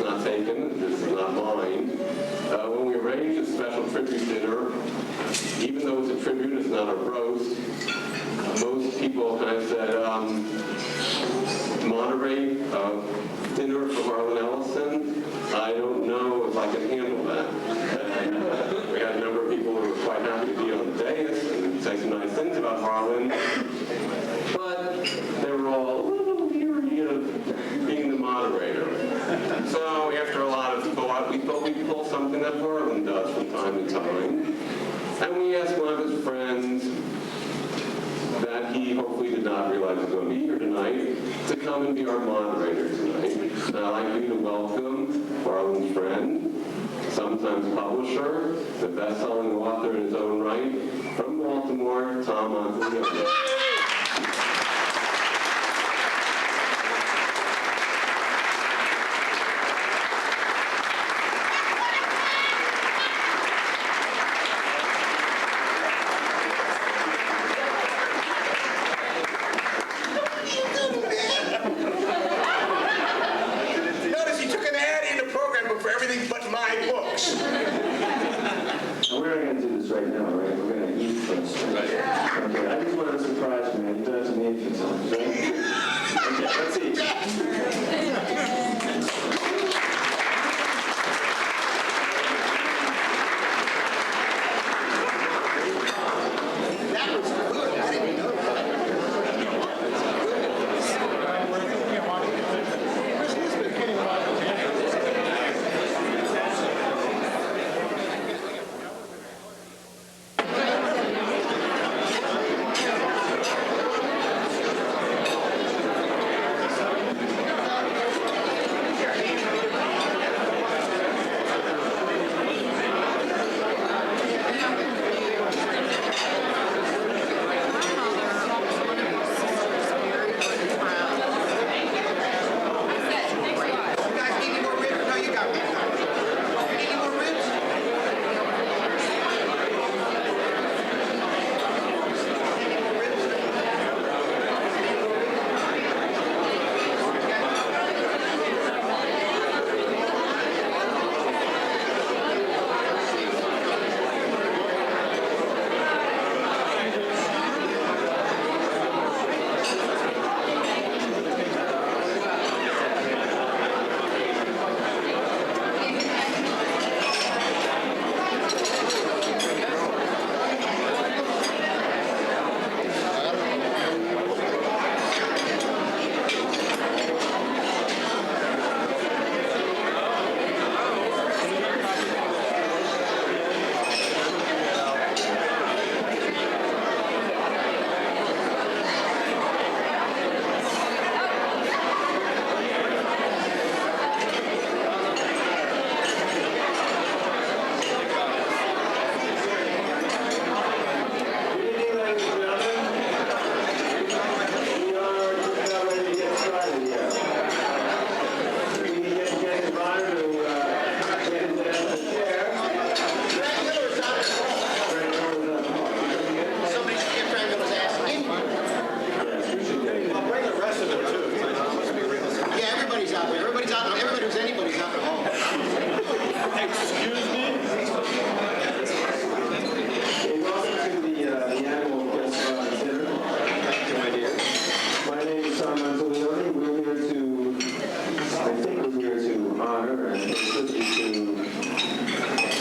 not taken. This is not mine. When we arranged a special tribute dinner, even though it's a tribute, it's not a roast, most people kind of said, moderate dinner for Harlan Ellison. I don't know if I can handle that. And, we had a number of people who were quite happy to be on the dais and say some nice things about Harlan, but they were all a little weary of being the moderator. So after a lot of thought, we thought we'd pull something that Harlan does from time to time. And we asked one of his friends that he hopefully did not realize was going to be here tonight to come and be our moderator tonight. And I'd like you to welcome Harlan's friend, sometimes publisher, the best-selling author in his own right, from Baltimore, Tom Monteleone.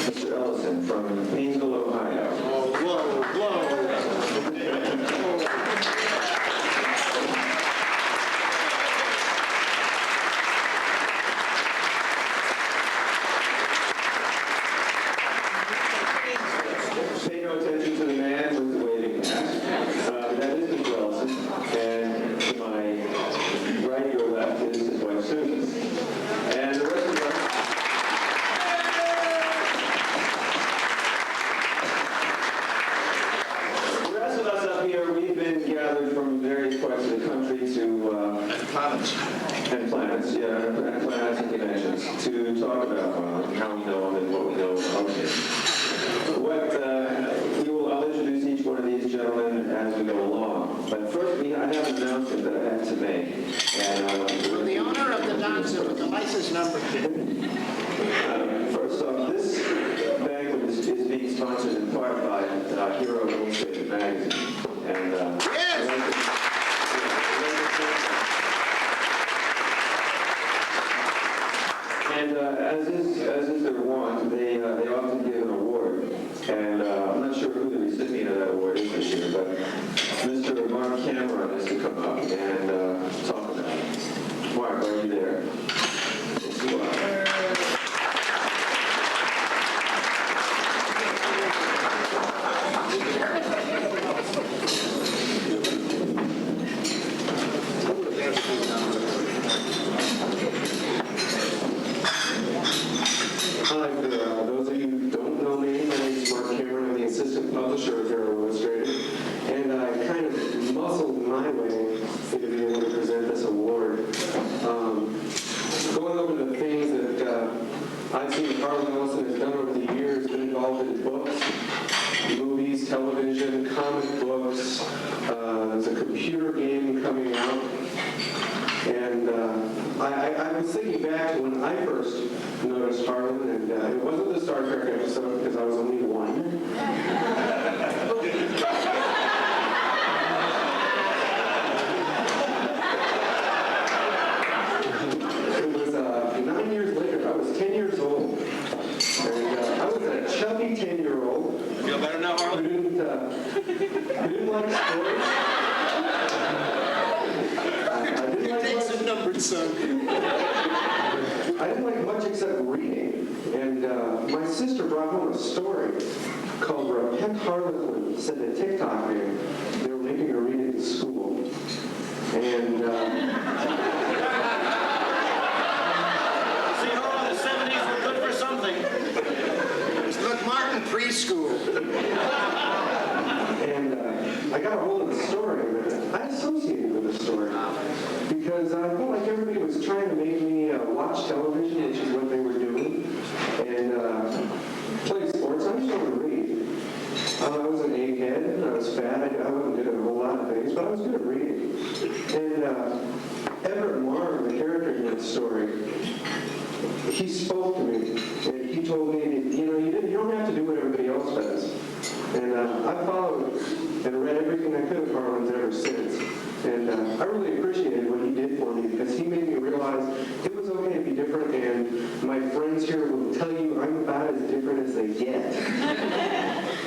Mr. Ellison from Painesville, Ohio. Pay no attention to the man with the waving hat. That is Mr. Ellison, and to my right or left is his wife Susan. And the rest of us. The rest of us up here, we've been gathered from various parts of the country to and planets, and planets and conventions to talk about how we know him and what we know of him. I'll introduce each one of these gentlemen as we go along. But first, I have an announcement that I have to make. And, For the honor of the dancer with the license number 2. sponsored in part by Hero Illustrated magazine. And as is their wont, they often give an award. And I'm not sure who the recipient of that award is this year, but Mr. Mark Cameron has to come up and talk about it. Mark, are you there? Yes, you are. Hi, for those of you who don't know me, my name is Mark Cameron. I'm the assistant publisher of Hero Illustrated, and I kind of muscled my way into being able to present this award. Going over the things that I've seen Harlan Ellison has done over the years, been involved in books, movies, television, comic books. There's a computer game coming out. And I was thinking back to when I first noticed Harlan, and it wasn't the Star Trek episode because I was only one. It was 9 years later. I was 10 years old. And I was a chubby 10-year-old. Feel better now, Harlan? Who didn't like sports. Numbered, son. I didn't like much except reading, and my sister brought home a story called Pet Harlequin said that TikTok man, they were making her read it in school. And See, Harlan, the 70s were good for something. Look, Martin, preschool. and I got a hold of the story, and I associated with the story. Because I felt like everybody was trying to make me watch television, which is what they were doing, and play sports. I just wanted to read. I was an egghead, and I was fat. I wasn't good at a whole lot of things, but I was good at reading. And Everett Marr, the character in that story, he spoke to me, and he told me, you don't have to do what everybody else does. And I followed and read everything I could of Harlan's ever since. And I really appreciated what he did for me because he made me realize it was okay to be different, and my friends here will tell you I'm about as different as they get.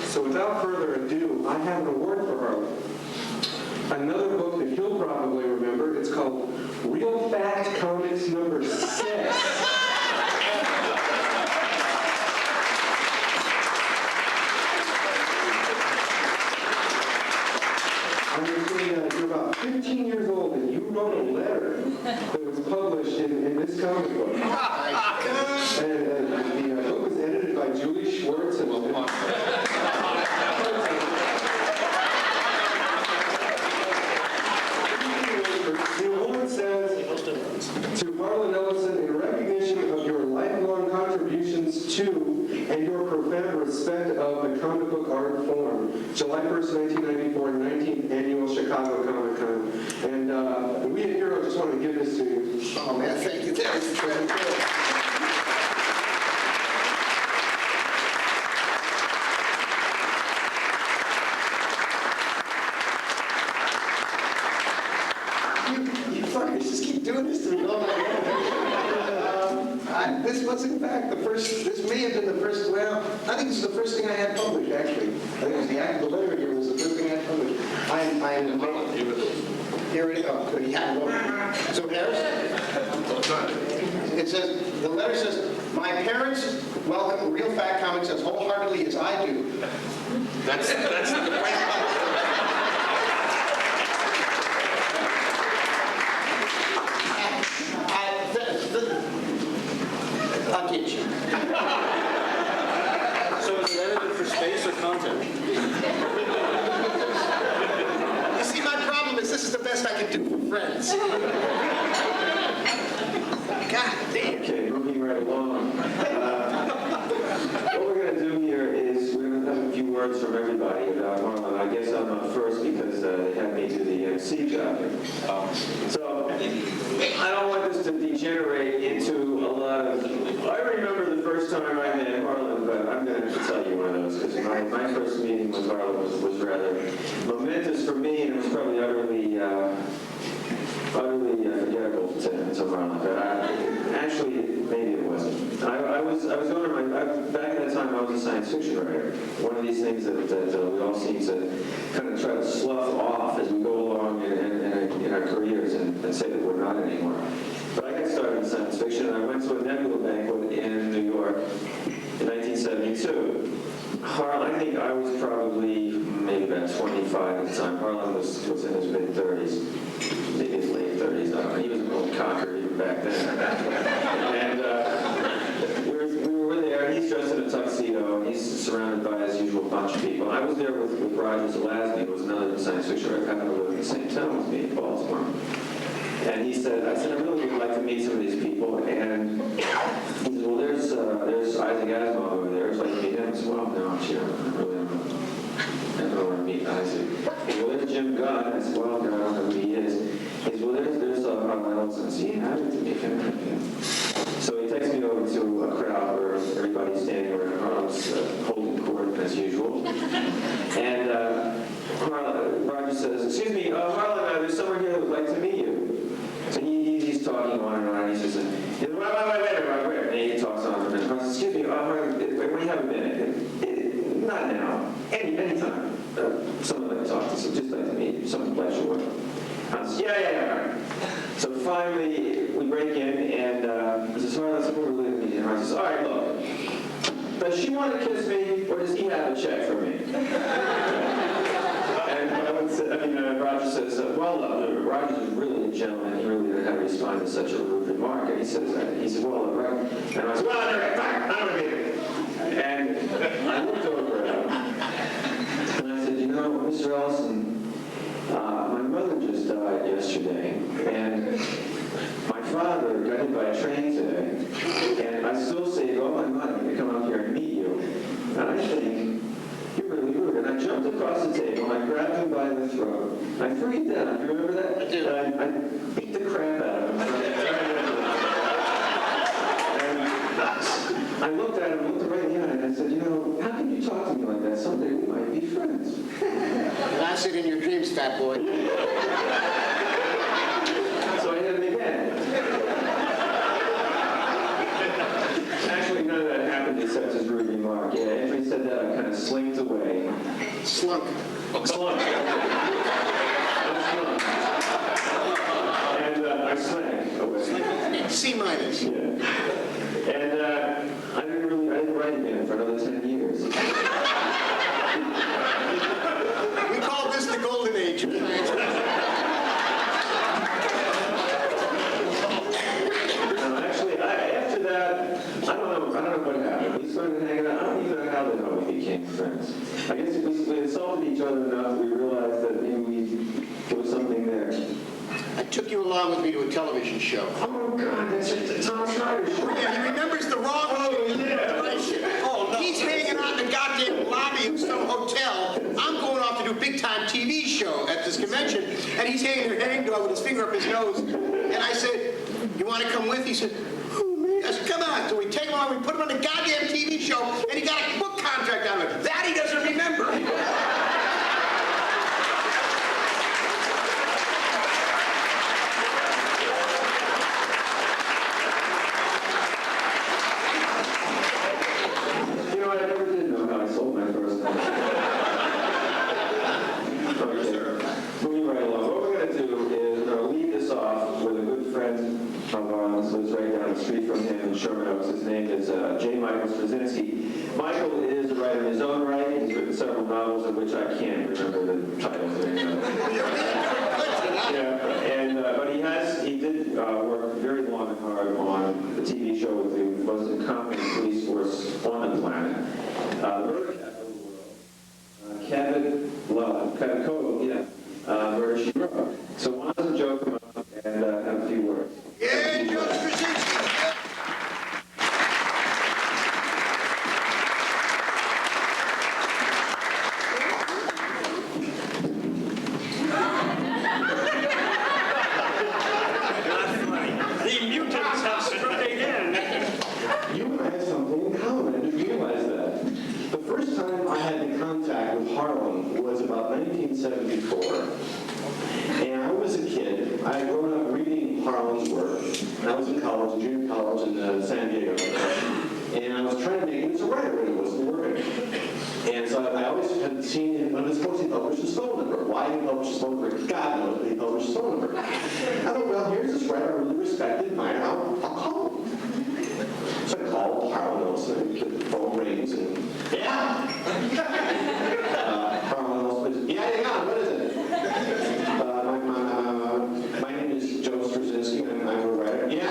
So without further ado, I have an award for Harlan. Another book that he'll probably remember, it's called Real Fact Comics number 6. You're about 15 years old and you wrote a letter that was published in this comic book. And the book was edited by Julie Schwartz. And the award says, to Harlan Ellison, in recognition of your lifelong contributions to and your profound respect of the comic book art form, July 1st, 1994, 19th Annual Chicago Comic Con. And we at Hero just want to give this to you. Oh, man, thank you. That was very good. You fuckers just keep doing this to me all night long. This wasn't, in fact, this may have been the first, well, I think this is the first thing I had published, actually. I think it was the letter here was the first thing I had published. Here it is. Oh, yeah, well, so there's, it says, the letter says, my parents welcome Real Fact Comics as wholeheartedly as I do. That's the point. I'll get you. So is it edited for space or content? You see, my problem is this is the best I can do for friends. God damn. Okay, moving right along. What we're going to do here is we're going to have a few words from everybody about Harlan. I guess I'm up first because they had me do the MC job here. So I don't want this to degenerate into a lot of... I remember the first first time I met Harlan, but I'm going to tell you one of those, because my first meeting with Harlan was rather momentous for me, and it was probably utterly forgettable to Harlan. But actually, maybe it wasn't. I was going to back at that time, I was a science fiction writer. One of these things that we all seem to kind of try to slough off as we go along in our careers and say that we're not anymore. But I got started in science fiction, and I went to a Nebula banquet in New York in 1972. Harlan, I think I was probably maybe about 25 at the time. Harlan was in his mid-30s, maybe his late 30s. I don't know. He was an old cocker even back then. And we were there. He's dressed in a tuxedo, and he's surrounded by his usual bunch of people. I was there with Roger Zelazny, who was another science fiction writer, happened to live in the same town with me in Baltimore. And I said, I really would like to meet some of these people. And he said, well, there's Isaac Asimov over there. It's like, meet him. I said, well, no, I really don't want to meet Isaac. He said, well, there's Jim Gunn. I said, well, no, I don't know who he is. He said, well, there's Harlan Ellison. I said, yeah, I'd like to meet him. So he takes me over to a crowd where everybody's standing around Harlan's holding court as usual. And Roger says, excuse me, Harlan, there's someone here that would like to meet you. So he's talking on and on, and he says, wait, and he talks on for a minute. Excuse me, Harlan, we have a minute. Not now. Anytime. Someone like to talk to you, just like to meet you. Some pleasure with him. I said, yeah. So finally, we break in, and he says, Harlan, someone would like to meet you. And I says, all right, look, does she want to kiss me, or does he have a check for me? And Roger says, Roger's really a gentleman. He really didn't know how to respond to such a rude remark. And he said, well, right. And I said, well, all right, fine, I'm going to meet him. And I looked over at him, and I said, you know, Mr. Ellison, my mother just died yesterday, and my father got hit by a train today, and I still saved all my money to come up here and meet you. And I think, you're really rude. And I jumped across the table, and I grabbed him by the throat. I threw him down. Do you remember that? I do. And I beat the crap out of him. And I looked at him, looked right in the eye, and I said, you know, how can you talk to me like that? Someday we might be friends. That's it in your dreams, fat boy. So I hit him again. Actually, none of that happened except his rude remark. Yeah, after he said that, I kind of slinked away. Slunk. Slunk. And I slank away. C minus. Yeah. And I didn't write again for another 10 years. We call this the golden age. Actually, after that, I don't know what happened. We started hanging out. I don't even know how the hell we became friends. I guess we insulted each other enough, we realized that maybe there was something there. I took you along with me to a television show. Oh, God, that's the Tom Schreider show. Yeah, he remembers the wrong yeah. Oh, no. He's hanging out in the goddamn lobby of some hotel. I'm going off to do a big-time TV show at this convention, and he's hanging there, hanging with his finger up his nose. And I said, you want to come with? He said, oh, man. I said, come on. So we take him on, we put him on the goddamn TV show, and he got a book contract out of it. That he doesn't remember. I never did know how I sold my first house. Okay, moving right along. What we're going to do is we're going to lead this off with a good friend of ours who lives right down the street from him in Sherman Oaks. His name is J. Michael Straczynski. Michael is a writer in his own right. He's written several novels of which I can't remember the titles. He did work very long and hard on the TV show with the most incompetent police force on the planet. Murder Capital World. Kevin Cogle, Murder She Wrote. So why doesn't Joe come up and have a few words? Yeah, Joe Straczynski. The mutants have struck again. You have something. I was in college, junior college in San Diego. And I was trying to make it as a writer, and it wasn't working. And so I always had seen him, when he was supposed to publish his phone number. Why he published his phone number? God knows, but he published his phone number. I thought, well, here's this writer I really respected, admire, I'll call him. So I called Harlan Ellison, and the phone rings, and yeah! Harlan Ellison, yeah, hang on, what is it? My name is Joe Straczynski, and I'm a writer. Yeah.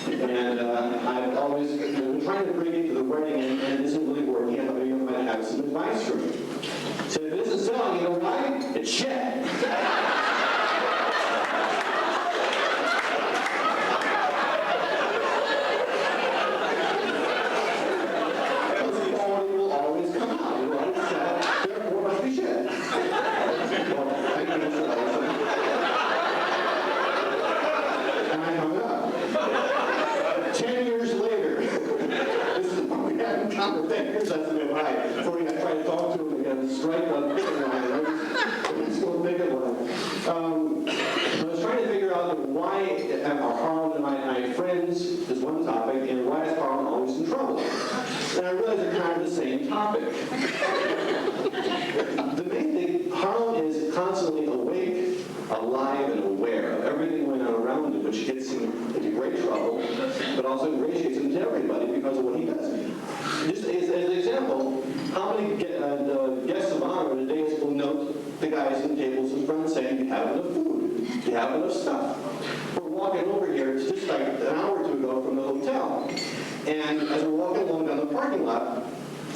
And I've always been trying to bring you to the wedding, and it isn't really working. I thought maybe you might have some advice for me. So if this is selling, you know why? It's shit. Because the quality will always come out. It will always sell, therefore it must be shit. Well, thank you, Mr. Ellison. And I hung up. 10 years later, this is what we had in common. 10 years, that's a bit high. Before I tried to talk to him again, strike on the line, right? It's still a big one. I was trying to figure out why are Harlan and my friends is one topic, and why is Harlan always in trouble? And I realized they're kind of the same topic. The main thing, Harlan is constantly awake, alive, and aware of everything going on around him, which gets him into great trouble, but also ingratiates him to everybody because of what he does. Just as an example, how many guests of honor in a dais will note the guys in tables in front saying, "Do you have enough food? Do you have enough stuff?" We're walking over here, it's just like an hour or two ago from the hotel, and as we're walking along down the parking lot,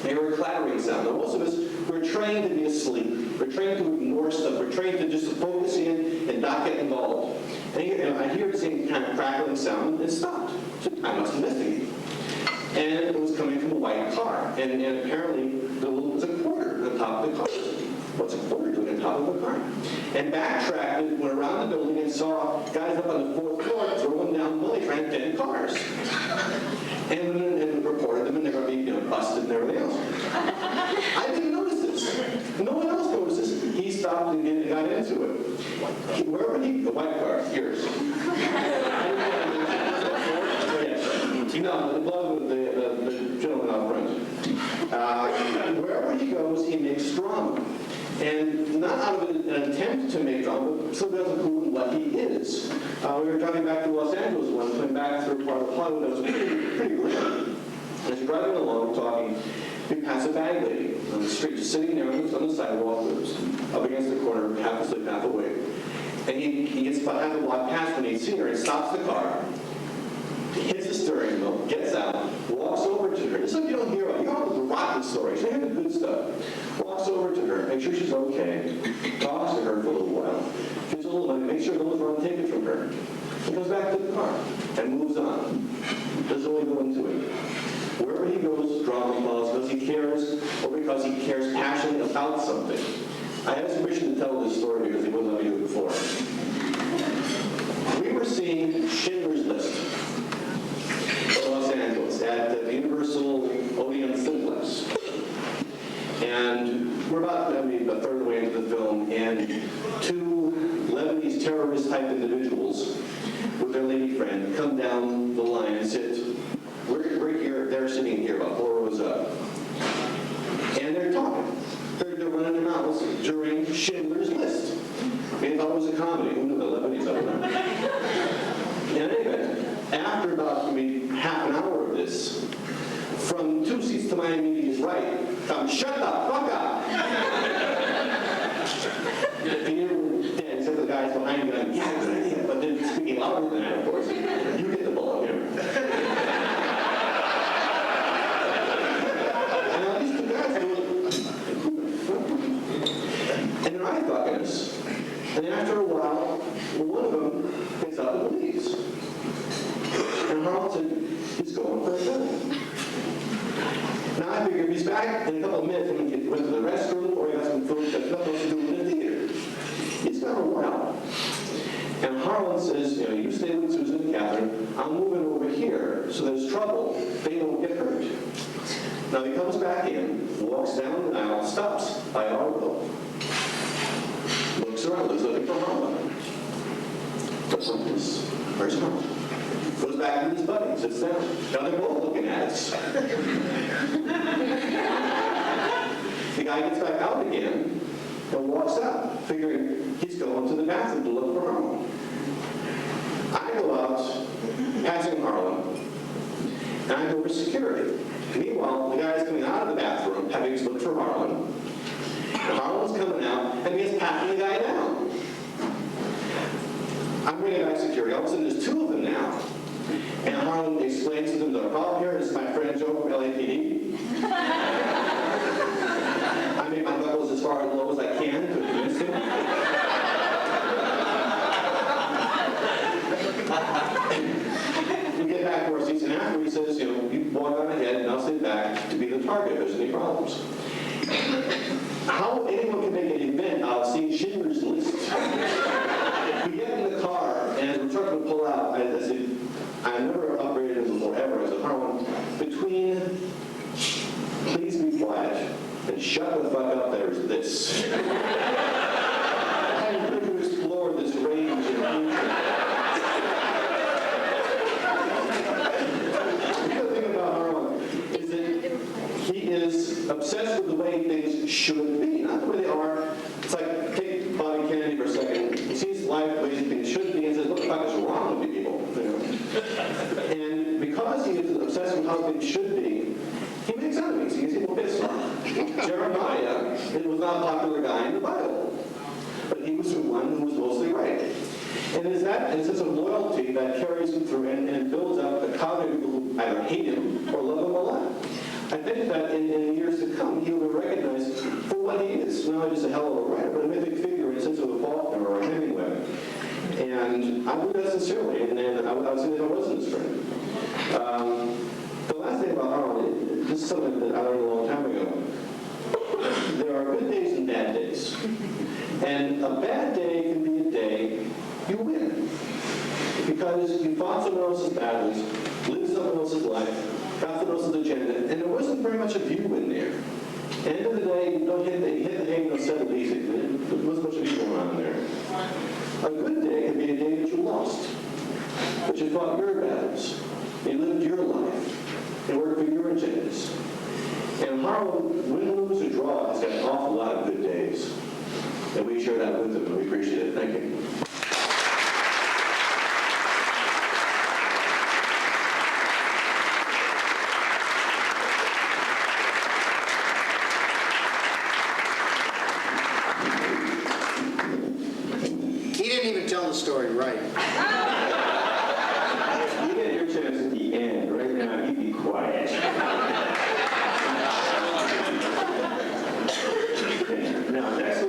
they hear a clattering sound. Now, most of us, we're trained to be asleep. We're trained to ignore stuff. We're trained to just focus in and not get involved. And I hear the same kind of crackling sound, and it stopped. So I must investigate. And it was coming from a white car. And apparently, there was a quarter on top of the car. What's a quarter doing on top of a car? And backtracked and went around the building and saw guys up on the 4th floor throwing down money trying to get in cars. And reported them, and they were being busted and everything else. I didn't notice this. No one else noticed this. He stopped and got into it. Wherever the white car, yours. No, the gentleman out front. Wherever he goes, he makes drama. And not out of an attempt to make drama, but so doesn't prove what he is. We were driving back to Los Angeles once, coming back through part of Hollywood that was pretty late. And as we're driving along, talking, we pass a bag lady on the street, just sitting there on the sidewalk, up against the corner, half asleep, half awake. And he gets about half a block past when he's seen her, and stops the car, hits the steering wheel, gets out, walks over to her. It's like you don't hear about, you don't have the rotten stories, you have the good stuff. Walks over to her, make sure she's okay, talks to her for a little while, gives a little money, makes sure no one's wrong, take it from her. He goes back to the car and moves on. Doesn't really go into it. Wherever he goes, drama follows because he cares or because he cares passionately about something. I have some permission to tell this story because he wasn't on you before. We were seeing Schindler's List in Los Angeles at the Universal Odeon Cineplex. And we're about, a third of the way into the film, and two Lebanese terrorist-type individuals with their lady friend come down the line and sit. We're here, they're sitting here about 4 rows up. And they're talking. They're running their mouths during Schindler's List. They thought it was a comedy. Who knew the Lebanese out there? In any event, after about half an hour of this, from 2 seats to my immediate right, shut the fuck up! The ear was dead, except for the guys behind me going, yeah, good idea, but then speaking louder than that, of course. You get the ball here. And now these 2 guys are and they're eye talking us. And then after a while, one of them gets up and leaves. And Harlan said, he's going for a gun. Now I figure if he's back in a couple of minutes and he went to the restroom or he got some food that's nothing else to do in the theater. He's gone a while. And Harlan says, you stay with Susan and Catherine. I'm moving over here so there's trouble. They won't get hurt. Now he comes back in, walks down the aisle, stops by our row. Looks around, looks looking for Harlan. Where's Harlan? Goes back with his buddy, sits down. Now they're both looking at us. The guy gets back out again and walks out, figuring he's going to the bathroom to look for Harlan. I go out, passing Harlan, and I go over security. Meanwhile, the guy's coming out of the bathroom, having looked for Harlan. And Harlan's coming out, and he's patting the guy down. I'm bringing back security. All of a sudden, there's two of them now. And Harlan explains to them, the problem here is my friend Joe from LAPD. I make my knuckles as far as low as I can to convince him. We get back to our seats, and after he says, you walk on ahead, and I'll sit back to be the target if there's any problems. How anyone can make an event out of seeing Schindler's List? We get in the car, and as we're trying to pull out, I said, I've never upgraded him before ever. I said, Harlan, between please be quiet and shut the fuck up, there's this. I'm going to explore this range in the future. The other thing about Harlan is that he is obsessed with the way things should be, not the way they are. It's like, take Bobby Kennedy for a second. He sees life the way things should be and says, what the fuck is wrong with you people? And because he is obsessed with how things should be, he makes enemies. He gets people pissed off. Jeremiah, it was not a popular guy in the Bible, but he was the one who was mostly right. And it's that sense of loyalty that carries him through and builds up the cadre of people who either hate him or love him a lot. I think that in the years to come, he will be recognized for what he is, not just a hell of a writer, but a mythic figure in the sense of a Faulkner or a Hemingway. And I believe that sincerely, and I would say that I wasn't his friend. The last thing about Harlan, this is something that I learned a long time ago. There are good days and bad days. And a bad day can be a day you win. Because you fought someone else's battles, lived someone else's life, got someone else's agenda, and there wasn't very much of you in there. End of the day, you don't hit the hay, don't settle easy. There wasn't much of you going on there. A good day can be a day that you lost. But you fought your battles. You lived your life. And worked for your agendas. And Harlan, win, lose, or draw, has got an awful lot of good days. And we share that with him, and we appreciate it. Thank you. He didn't even tell the story right. You get your chance at the end. Right now, you be quiet. Now, next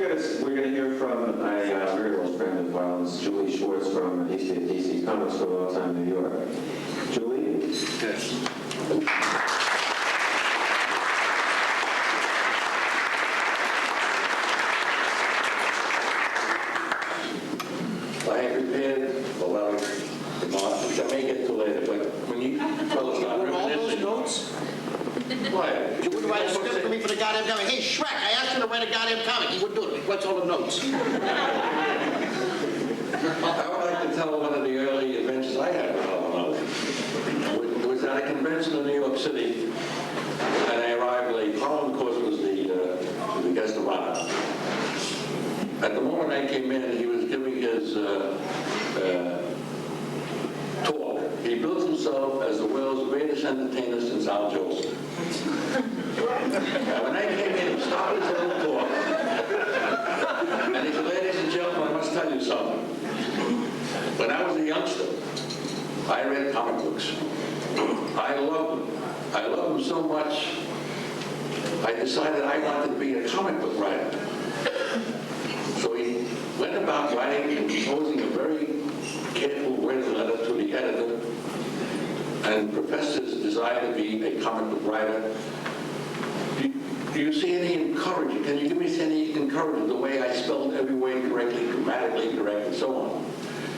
we're gonna hear from my very old friend of Harlan's, Julie Schwartz from DC Comics for a long time in New York. Julie? Yes. I had prepared a lot of remarks, which I may get to later, but when you fellas start All those reminiscing... notes? Why? You wouldn't write a script for me for the goddamn comic. Hey, Shrek, I asked him to write a goddamn comic. He wouldn't do it. He writes all the notes. I would like to tell one of the early adventures I had with Harlan. It was at a convention in New York City, and I arrived late. Harlan, of course, was the guest of honor. At the moment I came in, he was giving his talk. He built himself as the world's greatest entertainer since Al Jolson. Now, when I came in, he stopped his little talk, and he said, ladies and gentlemen, I must tell you something. When I was a youngster, I read comic books. I loved them. I loved them so much, I decided I wanted to be a comic book writer. So he went about writing and composing a very careful written letter to the editor and professed his desire to be a comic book writer. Do you see any encouragement? Can you give me any encouragement the way I spelled every word correctly, grammatically correct, and so on?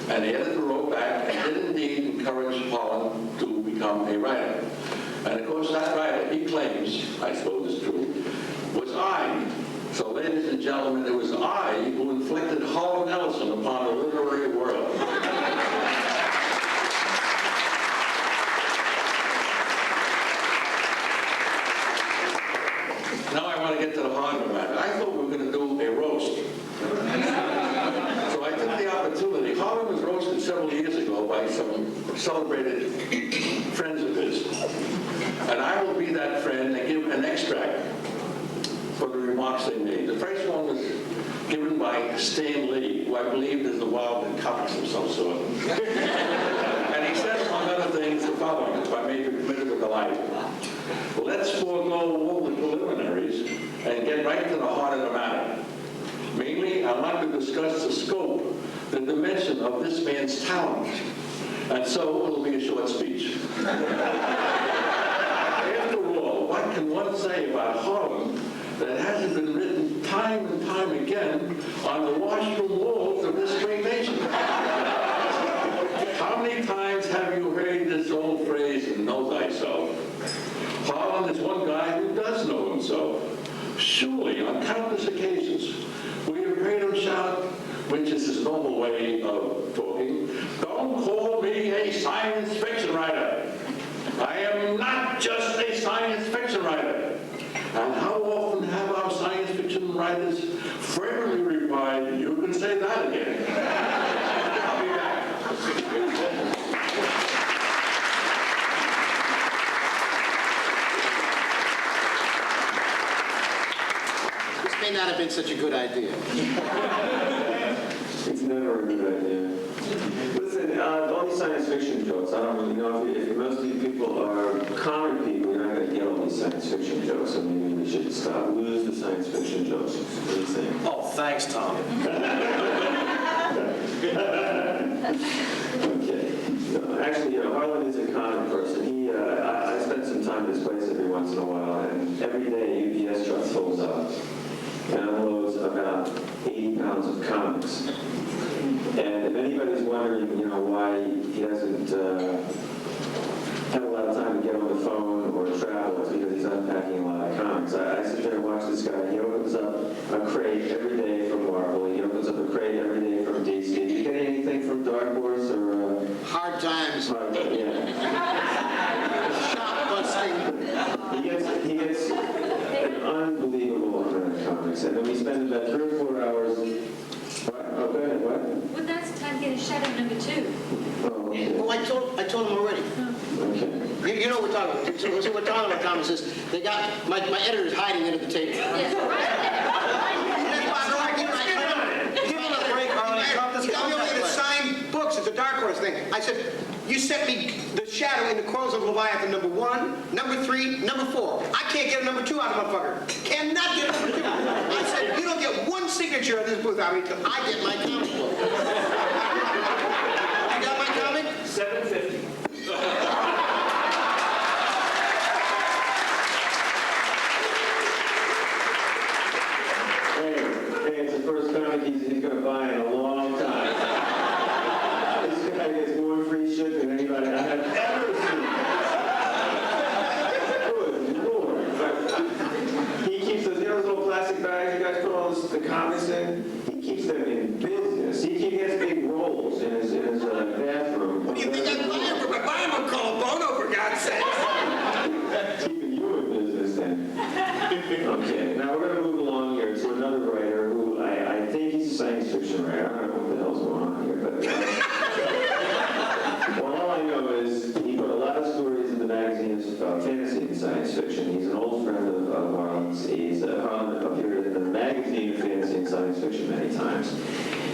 And the editor wrote back and did indeed encourage Harlan to become a writer. And of course that writer, he claims, I suppose it's true, was I. So ladies and gentlemen, it was I who inflicted Harlan, Ellison upon the literary world. some celebrated friends of his. And I will be that friend and give an extract for the remarks they made. The first one was given by Stan Lee, who I believe is involved in comics of some sort. And he said, among other things, the following, if I may be permitted to delight. Let's forego all the preliminaries and get right to the heart of the matter. Mainly, I'd like to discuss the scope, the dimension of this man's talent. And so it'll be a short speech. After all, what can one say about Harlan that hasn't been written time and time again on the washroom walls of this great nation? How many times have you heard this old phrase, know thyself? Harlan is one guy who does know himself. Surely, on countless occasions, we have heard him shout, which is his normal way of talking, "Don't call me a science fiction writer. I am not just a science fiction writer." And how often have our science fiction writers fervently replied, "You can say that again." I'll be back. This may not have been such a good idea. It's never a good idea. Listen, all these science fiction jokes, I don't really know if most of you people are comic people, you're not going to get all these science fiction jokes, so maybe we should stop, lose the science fiction jokes. What do you think? Oh, thanks, Tom. Okay. No, actually, Harlan is a comic person. I spend some time at his place every once in a while, and every day UPS truck pulls up and unloads about 80 pounds of comics. And if anybody's wondering, why he hasn't had a lot of time to get on the phone or travel, it's because he's unpacking a lot of comics. I sit there and watch this guy. He opens up a crate every day from Marvel. He opens up a crate every day from DC. Did you get anything from Dark Horse or... Hard times. Yeah. Shop busting. He gets an unbelievable amount of comics. And then we spend about 3 or 4 hours... What? Oh, go ahead. What? Well, that's time to get a shadow number 2. Oh, okay. Well, I told him already. Okay. You know what we're talking about. So what we're talking about, Thomas, is they got my editor's hiding under the table. Yes, Give him a break, Harlan. You got me over here to sign books at the Dark Horse thing. I said, you sent me the shadow in the Quarrels of Leviathan number 1, number 3, number 4. I can't get a number 2 out of the motherfucker. Cannot get a number 2. I said, you don't get one signature at this booth out of me until I get my comic book. You got my comic? $7.50. Hey, it's the first comic he's going to buy in a long time. This guy gets more free shit than anybody I have ever seen. Good Lord. He keeps those little plastic bags you guys put all the comics in. He keeps them in business. He has big rolls in his bathroom. What do you think I'm buying for? I buy him a Colobono, for God's sake. Keeping you in business then. Okay, now we're going to move along here to another writer who I think he's a science fiction writer. I don't know what the hell's going on here, but well, all I know is he put a lot of stories in the magazines about fantasy and science fiction. He's an old friend of Harlan's. Harlan appeared in the magazine of fantasy and science fiction many times.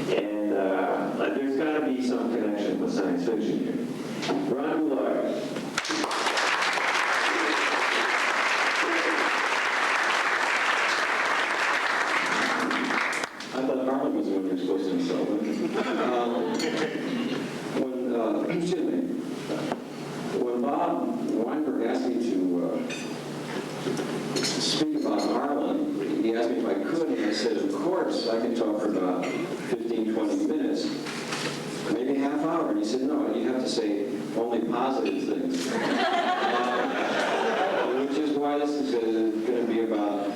And there's got to be some connection with science fiction here. Ron Goulart. I thought Harlan was the one who was supposed to insult when Bob Weinberg asked me to speak about Harlan, he asked me if I could, and I said, of course, I can talk for about 15, 20 minutes, maybe a half hour. And he said, no, you have to say only positive things. Which is why this is going to be about a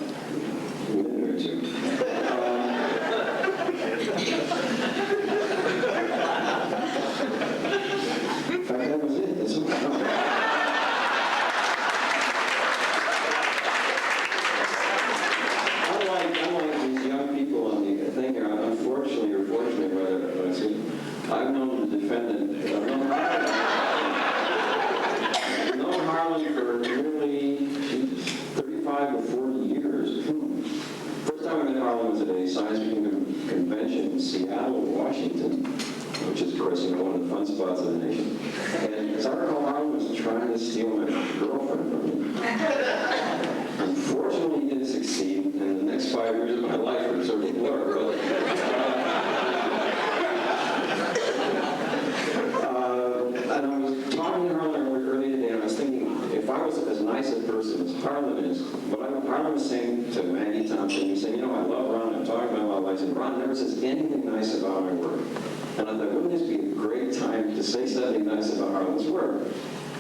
minute or two. That was it. That's all. Unlike these young people on the thing here, unfortunately or fortunately, I've known the defendant. Seattle, Washington, which is, of course, one of the fun spots of the nation. And as I recall, Harlan was trying to steal my girlfriend from me. Unfortunately, he didn't succeed, and the next 5 years of my life were sort of a blur, really. And I was talking to Harlan earlier today, and I was thinking, if I was as nice a person as Harlan is, Harlan was saying to Maggie Thompson, he said, you know, I love Ron, I'm talking about my life, and Ron never says anything nice about my work. And I thought, wouldn't this be a great time to say something nice about Harlan's work?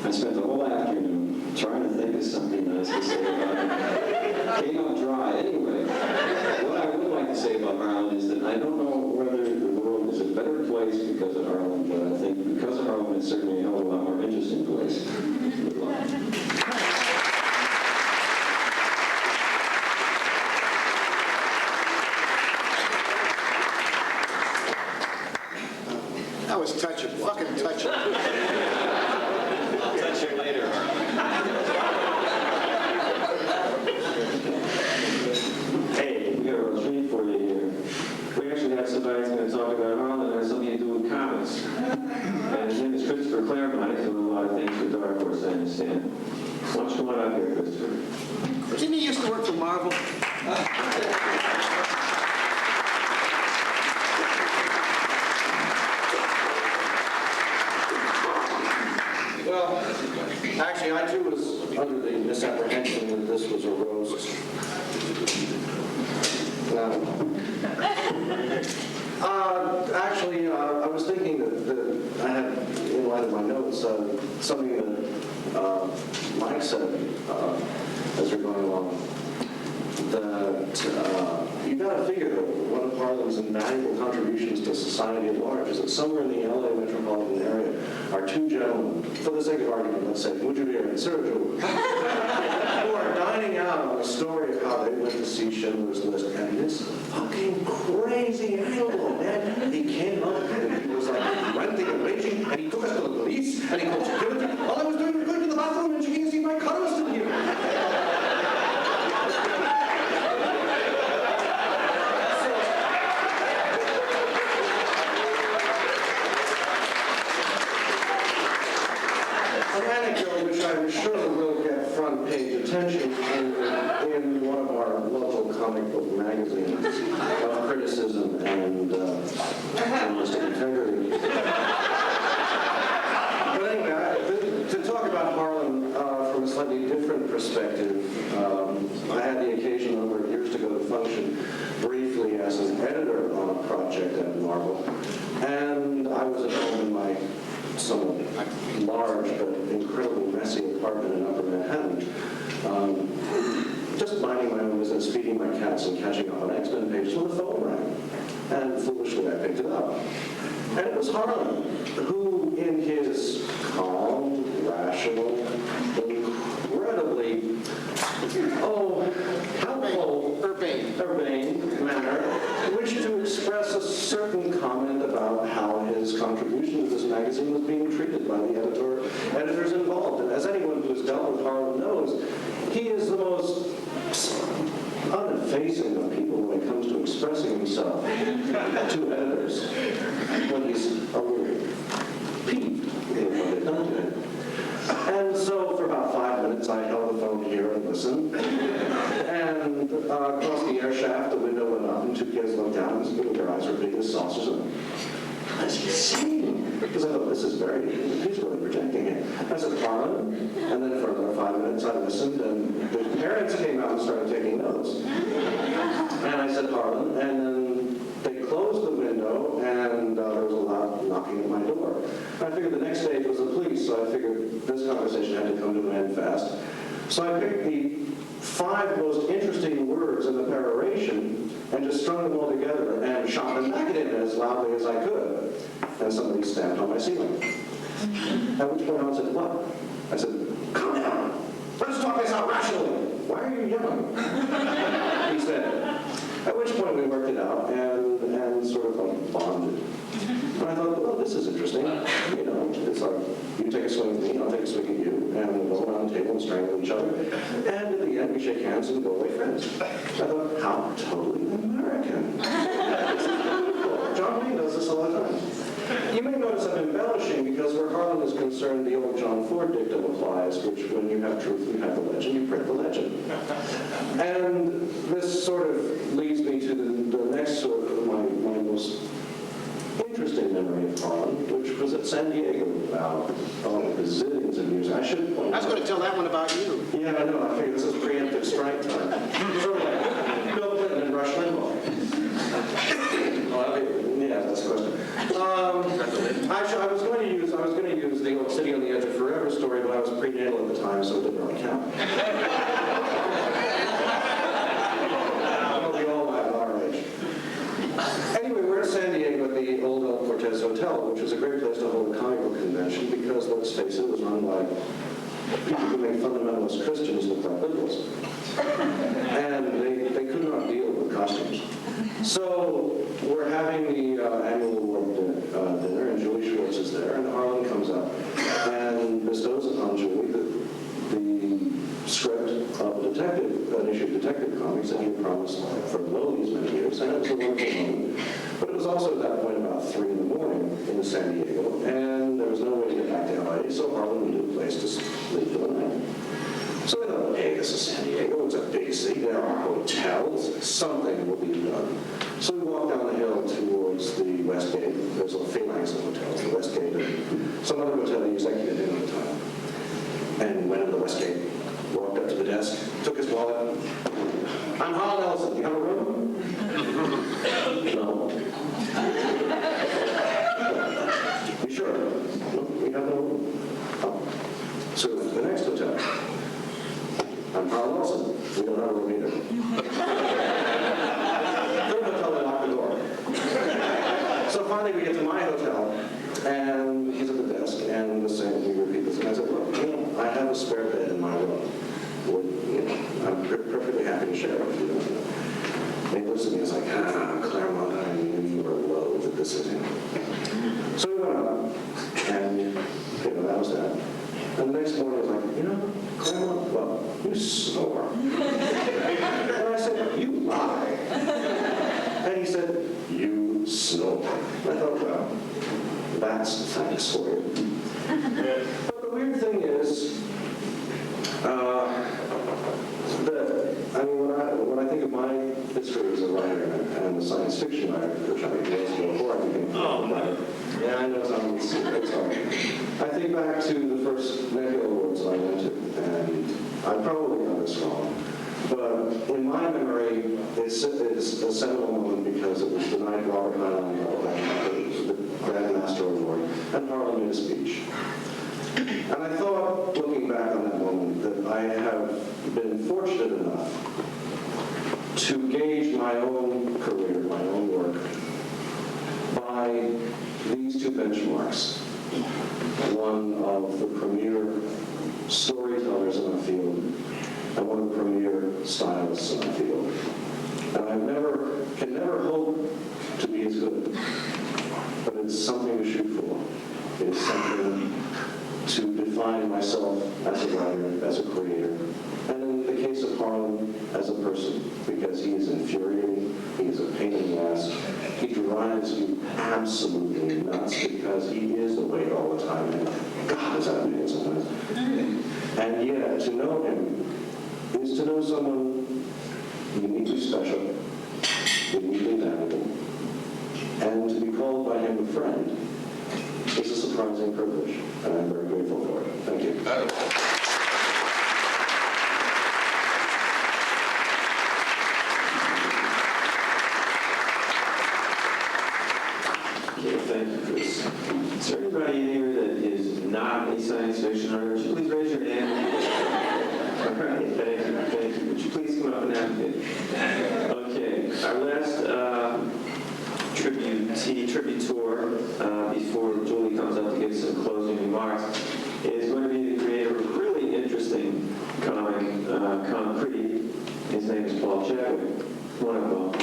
I spent the whole afternoon trying to think of something nice to say about him. Came out dry. Anyway, what I would like to say about Harlan is that I don't know whether the world is a better place because of Harlan, but I think because of Harlan, it's certainly a hell of a lot more interesting place. Good luck. That was touching, fucking touching. I'll touch you later. Hey, we got a treat for you here. We actually have somebody that's going to talk about Harlan that has something to do with comics. And his name is Christopher Claremont. He's doing a lot of things for Dark Horse, I understand. Why don't you come on up here, Christopher? Didn't he used to work for Marvel? Well, actually, I too was under the misapprehension that this was a roast. Actually, I was thinking that I had, in light of my notes, something that Mike said as we're going along, that you got to figure that one of Harlan's invaluable contributions to society at large is that somewhere in the LA metropolitan area are two gentlemen, for the sake of argument, let's say, Mujibir and Sergio, who are dining out on a story of how they went to see Schindler's List, and this fucking crazy angle, man. He came up and he was like ranting and raging, and he took us to the police, and he called security. All I was doing was going to the bathroom and checking to see if my car was still here. An anecdote which I'm sure will get front page attention in one of our local comic book magazines of criticism and journalistic integrity. But anyway, to talk about Harlan from a slightly different perspective, I had the occasion a number of years ago to function briefly as an editor on a project at Marvel, and I was at home in my somewhat large but incredibly messy apartment in Upper Manhattan, just minding my own business, feeding my cats and catching up on X-Men pages when the phone rang. And foolishly I picked it up. And it was Harlan, who in his calm, rational, incredibly, helpful, urbane manner, wished to express a certain comment about how his contribution to this magazine was being treated by the editors involved. And as anyone who has dealt with Harlan knows, he is the most uneffacing of people when it comes to expressing himself to editors when he's a little peeved with what they've done to him. And so for about 5 minutes, I held the phone here and listened. And across the air shaft, the window went up, and two kids looked down, and their eyes were big as saucers. And what is he saying? Because I thought, this is he's really projecting it. I said, Harlan. And then for another 5 minutes, I listened, and the parents came out and started taking notes. And I said, Harlan. And then they closed the window, and there was a loud knocking at my door. And I figured the next stage was the police, so I figured this conversation had to come to an end fast. So I picked the 5 most interesting words in the peroration and just strung them all together and shot them back at him as loudly as I could. And somebody stamped on my ceiling. At which point I said, what? I said, calm down. Let's talk this out rationally. Why are you yelling? He said. At which point we worked it out and sort of like bonded. And I thought, well, this is interesting. You know, it's like, you take a swing at me, I'll take a swing at you, and we'll go around the table and strangle each other. And at the end, we shake hands and go away friends. I thought, how totally American. John a lot of time. You may notice I'm embellishing because where Harlan is concerned, the old John Ford dictum applies, which when you have truth, you have the legend, you print the legend. And this sort of leads me to the next sort of my most interesting memory of Harlan, which was at San Diego about, bazillions of years. I should point I was out. going to tell that one about you. Yeah, I know. I figured this is preemptive strike time. Sort of like Bill Clinton and Rush Limbaugh. Well, yeah, that's the question. Actually, I was going to use the old City on the Edge of Forever story, but I was prenatal at the time, so it didn't really count. We all at our age. Anyway, we're in San Diego at the old El Cortez Hotel, which was a great place to hold a comic book convention because, let's face it, it was run by people who made fundamentalist Christians look like liberals. And they could not deal with costumes. So we're having the annual award dinner, and Julie Schwartz is there, and Harlan comes up and bestows upon Julie the script of an issue of Detective Comics that he had promised for Lowly's many years, and it was a wonderful moment. But it was also at that point about 3 in the morning in San Diego, and there was no way to get back to LA, so Harlan needed a place to sleep for the night. So we thought, hey, this is San Diego, it's a big city, there are hotels, something will be done. So we walked down the hill towards the West Gate. There's a phalanx of hotels, the West Gate, and some other hotel the executive in at the time. And went into the West Gate, walked up to the desk, took his wallet. I'm Harlan Ellison, you have a room? No. You sure? No, we have no room. Oh. So the next hotel. I'm Harlan Ellison. We don't have a room either. Third hotel, they locked the door. So finally we get to my hotel, and he's at the desk, and we repeat this, and I said, look, I have a spare bed in my room. I'm perfectly happy to share it with you. And he looks at me and is like, Claremont, I knew you were loath at this city. So we went up, and that was that. And the next morning, I was like, Claremont, well, you snore. And I said, you lie. And he said, you snore. I thought, well, that's thanks for you. But the weird thing is, when I think of my history as a writer and a science fiction writer, which I was before I became a writer, yeah, I know it's hard. I think back to the first Nebula Awards I went to, and I probably got this wrong, but in my memory, it's a seminal moment because it was the night Robert Harlan got the Grand Master Award, and Harlan made a speech. And I thought, looking back on that moment, that I have been fortunate enough to gauge my own career, my own work, by these two benchmarks. One of the premier storytellers in the field, and one of the premier stylists in the field. And I can never hope to be as good, but it's something to shoot for. It's something to define myself as a writer, as a creator, and in the case of Harlan, as a person, because he is infuriating, he is a pain in the ass, he drives you absolutely nuts because he is the way all the time, and God, is that amazing sometimes. And yet, to know him is to know someone uniquely special, uniquely valuable, and to be called by him a friend is a surprising privilege, and I'm very grateful for it. Thank you. Okay, thank you, Chris. Is there anybody in here that is not a science fiction writer? Would you please raise your hand? All right, thank you. Would you please come up and advocate? Okay, our last tributeur before Julie comes up to give some closing remarks is going to be the creator of a really interesting comic, Concrete. His name is Paul Chadwick. Come on up, Paul.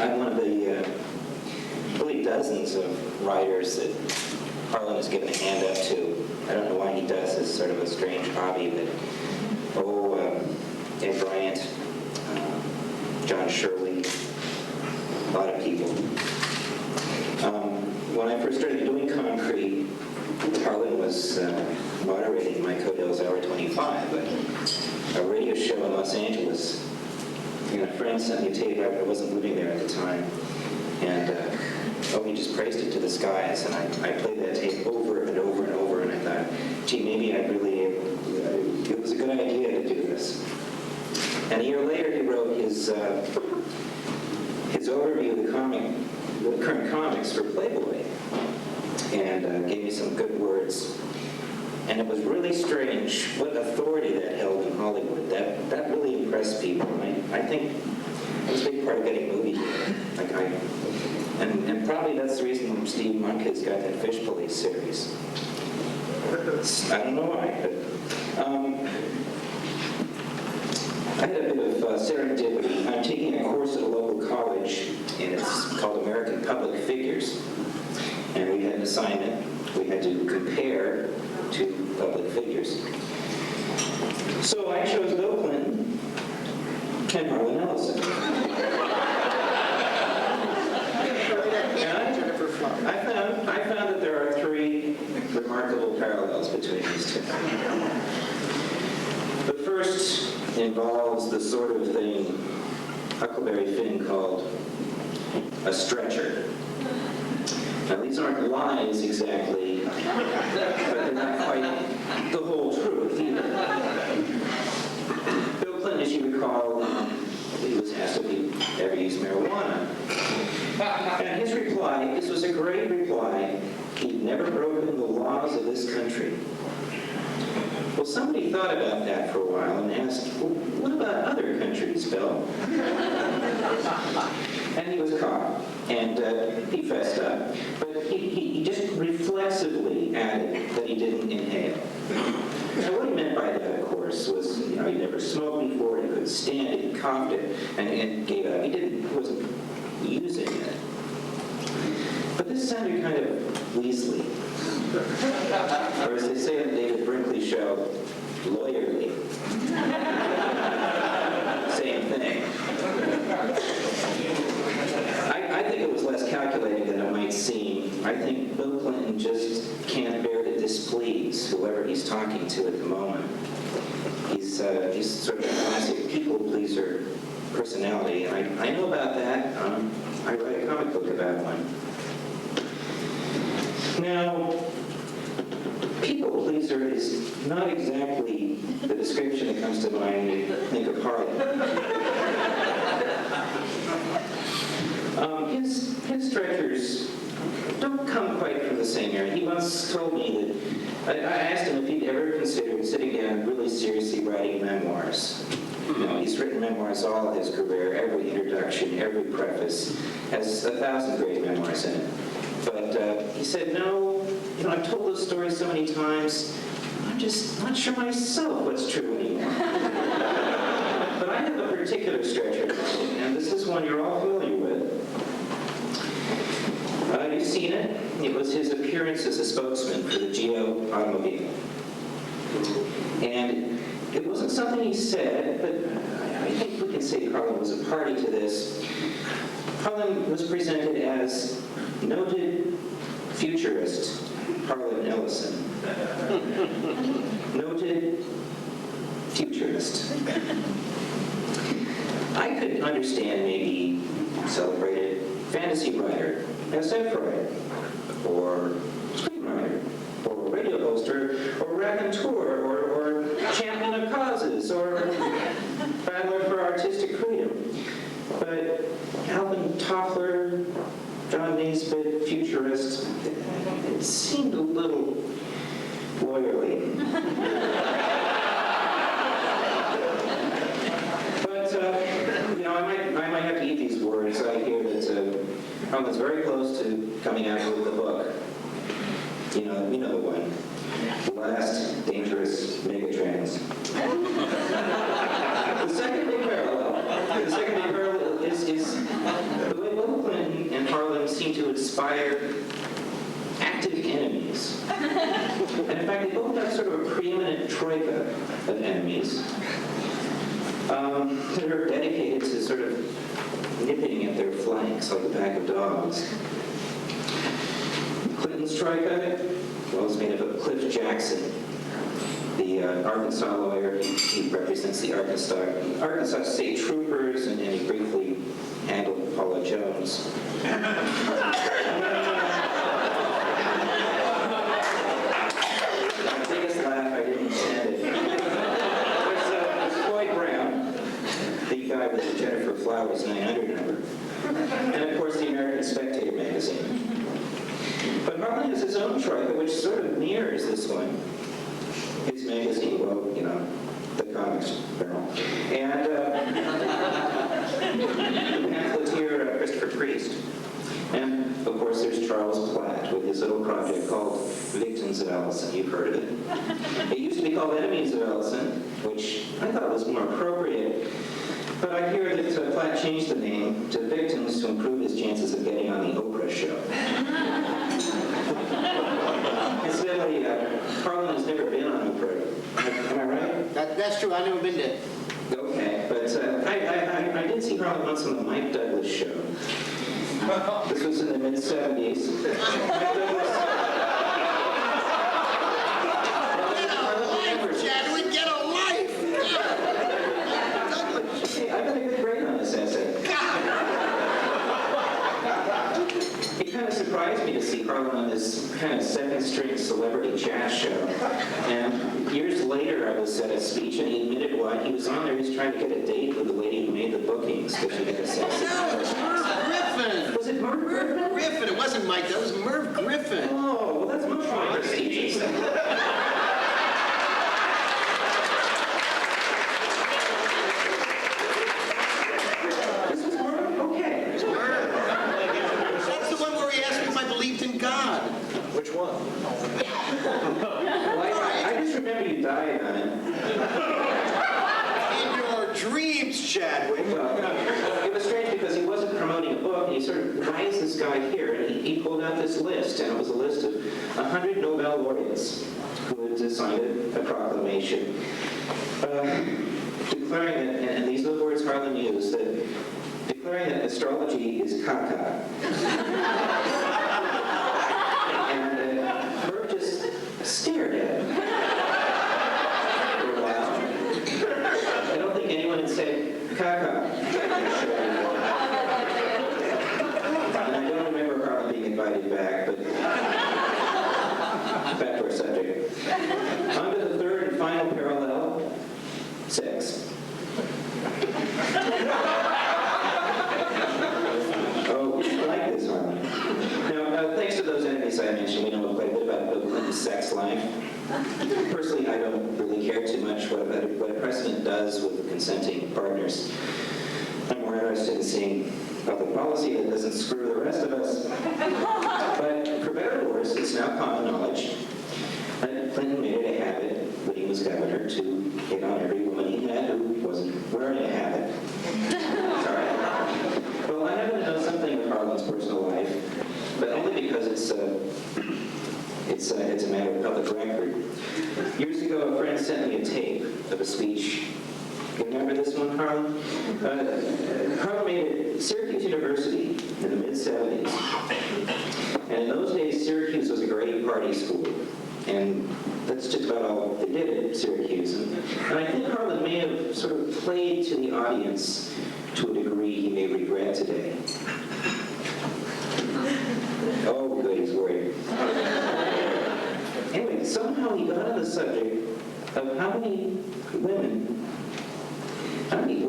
I'm one of the really dozens of writers that Harlan has given a hand up to I don't know why he does this, sort of a strange hobby, but Ed Bryant, John Shirley, a lot of people. When I first started doing concrete, Harlan was moderating my Codel's Hour 25, but a radio show in Los Angeles. And a friend sent me a tape. I wasn't living there at the time. And he just praised it to the skies. And I played that tape over and over and over. And I thought, gee, maybe it was a good idea to do this. And a year later, he wrote his overview of the current comics for Playboy. And gave me some good words. And it was really strange what authority that held in Hollywood. That really impressed people. I think it was a big part of getting movie here. And probably that's the reason Steve Munki's got that Fish Police series. I don't know why, but I had a bit of serendipity. I'm taking a course at a local college, and it's called American Public Figures. And we had an assignment. We had to compare two public figures. So I chose Bill Clinton and Harlan Ellison. And I found that there are three remarkable parallels between these two. The first involves the sort of thing Huckleberry Finn called a stretcher. Now, these aren't lies exactly, but they're not quite the whole truth either. Bill Clinton, as you recall, he was asked if he ever used marijuana. And his reply, this was a great reply, he'd never broken the laws of this country. Well, somebody thought about that for a while and asked, well, what about other countries, Bill? And he was caught, and he fessed up. But he just reflexively added that he didn't inhale. Now, what he meant by that, of course, was, he'd never smoked before, he couldn't stand it, he coughed it, and gave up. He wasn't using it. But this sounded kind of Weasley. Or as they say on the David Brinkley show, lawyerly. Same thing. I think it was less calculating than it might seem. I think Bill Clinton just can't bear to displease whoever he's talking to at the moment. He's sort of a classic people pleaser personality, and I know about that. I write a comic book about one. Now, people pleaser is not exactly the description that comes to mind when you think of Harlan. His stretchers don't come quite from the same area. He once told me that, I asked him if he'd ever considered sitting down and really seriously writing memoirs. He's written memoirs all his career, every introduction, every preface, has 1,000 great memoirs in it. But he said, no, I've told those stories so many times, I'm just not sure myself what's true anymore. But I have a particular stretcher, and this is one you're all familiar with. You've seen it. It was his appearance as a spokesman for the Geo automobile. And it wasn't something he said, but I think we can say Harlan was a party to this. Harlan was presented as noted futurist Harlan Ellison. Noted futurist. I could understand maybe celebrated fantasy writer, SF writer, or screenwriter, or radio hoster, or raconteur, or champion of causes, or battler for artistic freedom. But Alvin Toffler, John Naisbitt, futurist, it seemed a little lawyerly. But, I might have to eat these words. I hear that Harlan's very close to coming out with the book. You know the one. The Last Dangerous Megatrends. The second big parallel is the way Bill Clinton and Harlan seem to inspire active enemies. And in fact, they both have sort of a preeminent troika of enemies that are dedicated to sort of nipping at their flanks like a pack of dogs. Clinton's troika, well, is made up of Cliff Jackson, the Arkansas lawyer. He represents the Arkansas State Troopers, and he briefly handled Paula Jones. The biggest laugh, I didn't stand it. There's Floyd Brown, the guy with the Jennifer Flowers 900 number, and of course the American Spectator magazine. But Harlan has his own troika, which sort of mirrors this one. His magazine, well, you know, the comics barrel. And the pamphleteer, Christopher Priest. And, of course, there's Charles Platt with his little project called Victims of Ellison. You've heard of it. It used to be called Enemies of Ellison, which I thought was more appropriate. But I hear that Platt changed the name to Victims to improve his chances of getting on the Oprah show. Incidentally, Harlan has never been on Oprah. Am I right? That's true. I've never been there. Okay, but I did see Harlan once on the Mike Douglas show. This was in the mid-'70s. Chadwick, get a life! Hey, I got a good grade on this essay. It kind of surprised me to see Harlan on this kind of second-string celebrity jazz show. And years later, I was at a speech, and he admitted why he was on there. He was trying to get a date with the lady who made the bookings, because she had a sexy voice. Griffin! Was it Merv Griffin? Griffin! It wasn't Mike, that was Merv Griffin. Oh, well, that's much more prestigious. This was Merv? Okay. That's the one where he asked if I believed in God. Which one? Well, I just remember you died on it. In your dreams, Chadwick. Well, it was strange because he wasn't promoting a book, and he sort of, why is this guy here? And he pulled out this list, and it was a list of 100 Nobel laureates who had signed a proclamation declaring that, and these are the words Harlan used, that declaring that astrology is caca. And Merv just stared at him for a while. I don't think anyone had said caca. And I don't remember Harlan being invited back, but back to our subject. On to the third and final parallel, sex. Oh, I like this, Harlan. Now, thanks to those enemies I mentioned, we know quite a bit about Bill Clinton's sex life. Personally, I don't really care too much what a president does with consenting partners. I'm more interested in seeing public policy that doesn't screw the rest of us. But for better or worse, it's now common knowledge that Clinton made it a habit when he was governor to hit on every woman he met who wasn't wearing a habit. All right. Well, I happen to know something of Harlan's personal life, but only because it's a matter of public record. Years ago, a friend sent me a tape of a speech. You remember this one, Harlan? Harlan made it at Syracuse University in the mid-'70s. And in those days, Syracuse was a great party school. And that's just about all they did at Syracuse. And I think Harlan may have sort of played to the audience to a degree he may regret today. Oh, good, he's worried. Anyway, somehow he got on the subject of how many women,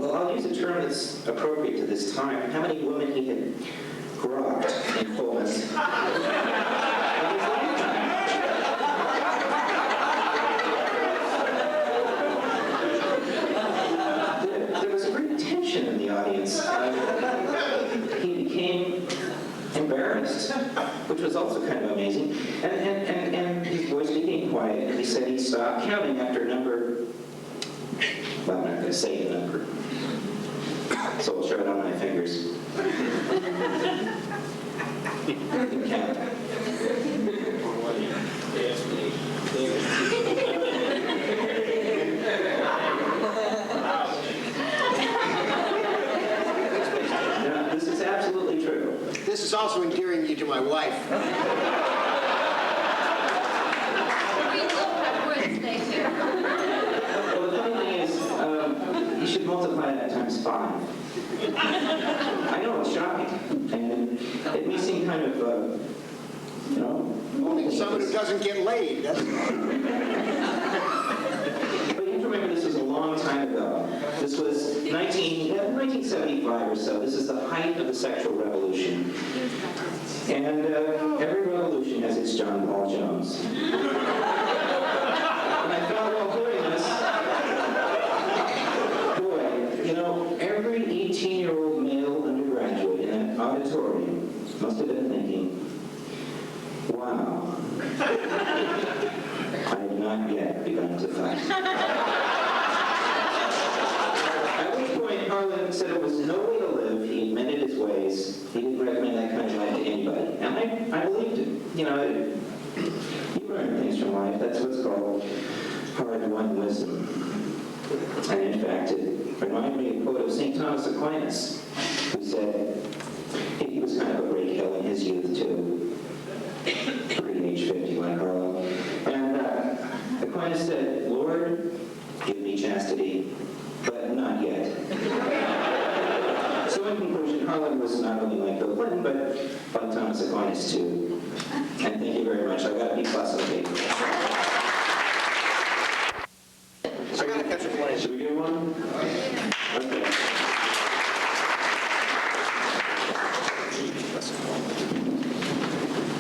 well, I'll use a term that's appropriate to this time, how many women he had grokked in fullness in his lifetime. There was great tension in the audience. He became embarrassed, which was also kind of amazing. And his voice became quiet, and he said he stopped counting after number, well, I'm not going to say the number, so I'll show it on my fingers. You can count. No, this is absolutely true. This is also endearing you to my wife. We will have words today, too. Well, the funny thing is, you should multiply that times 5. I know it's shocking, and it may seem kind of, you know. Only someone who doesn't get laid. That's But you have to remember, this was a long time ago. This was 1975 or so. This is the height of the sexual revolution. And every revolution has its John Paul Jones. And I thought, while doing this, boy, you know, every 18-year-old male undergraduate in that auditorium must have been thinking, wow, I have not yet begun to fight. At which point, Harlan said it was no way to live. He admitted his ways. He didn't recommend that kind of life to anybody. And I believed him. You know, you learn things from life. That's what's called hard-won wisdom. And in fact, it reminded me of a quote of St. Thomas Aquinas, who said, he was kind of a great hill in his youth, too. Pretty age 50 like Harlan. And Aquinas said, Lord, give me chastity, but not yet. So in conclusion, Harlan was not only like Bill Clinton, but like Thomas Aquinas too. And thank you very much. I got a B+ on the paper. I got to catch a plane. Should we get one? Okay.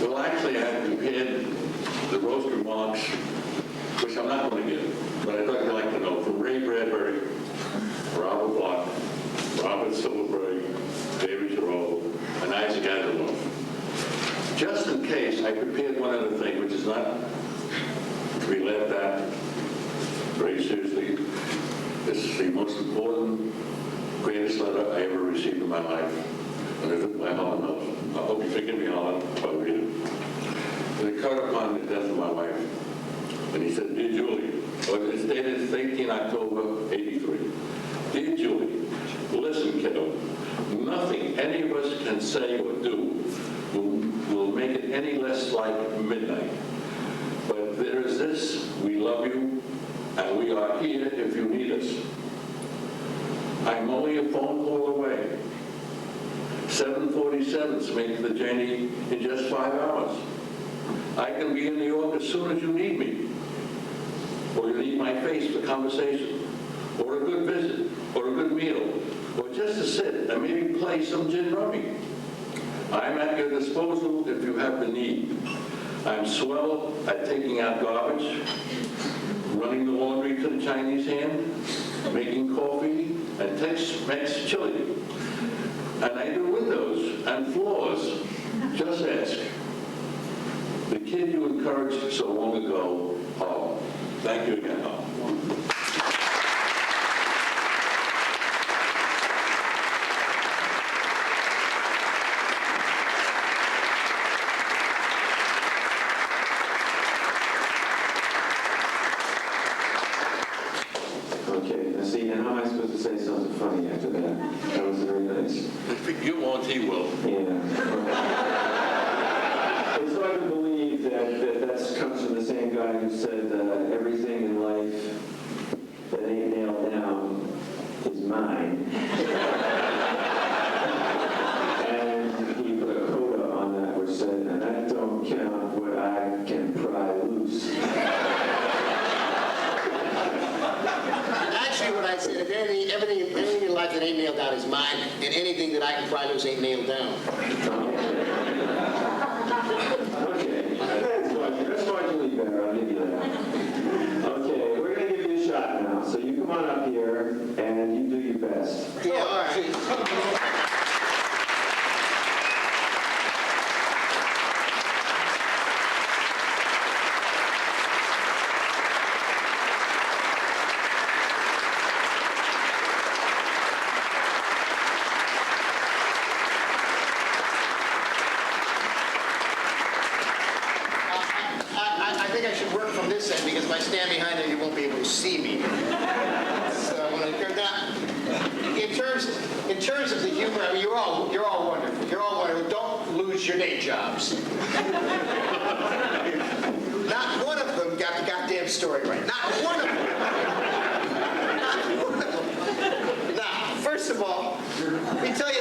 Well, actually, I had prepared the roast remarks, which I'm not going to give, but I'd like to know from Ray Bradbury, Robert Bloch, Robert Silverberg, David Giroux, and Isaac Asimov. Just in case, I prepared one other thing, which is not to be laughed at very seriously. This is the most important, greatest letter I ever received in my life. And it's by Harlan Ellison. I hope you forgive me, Harlan, if I read it. And it occurred upon the death of my wife. And he said, Dear Julie, it's dated 18 October 83. Dear Julie, listen, kiddo. Nothing any of us can say or do will make it any less like midnight. But there is this, we love you, and we are here if you need us. I'm only a phone call away. 747s make the journey in just 5 hours. I can be in New York as soon as you need me. Or you need my face for conversation, or a good visit, or a good meal, or just to sit and maybe play some gin rummy. I'm at your disposal if you have the need. I'm swell at taking out garbage, running the laundry to the Chinese hand, making coffee, and Tex-Mex chili. And I do windows and floors. Just ask. The kid you encouraged so long ago, Harlan. Thank you again, Harlan. Okay, now see, now how am I supposed to say something funny after that? That was very nice. If you won't, he will. Yeah. It's hard to believe that comes from the same guy who said everything in life that ain't nailed down is mine. And he put a coda on that which said, and that don't count what I can pry loose. Actually, what I said is everything in life that ain't nailed down is mine, and anything that I can pry loose ain't nailed down. Okay, that's marginally better, I'll give you that. Okay, we're going to give you a shot now. So you come on up here and you do your best. Yeah, all right. I from this end because if I stand behind it, you won't be able to see me. So when I turn that, in terms of the humor, I mean, you're all wonderful. You're all wonderful. Don't lose your day jobs. Not one of them got the goddamn story right. Not one of them. Not one of them. Now, first of all, let me tell you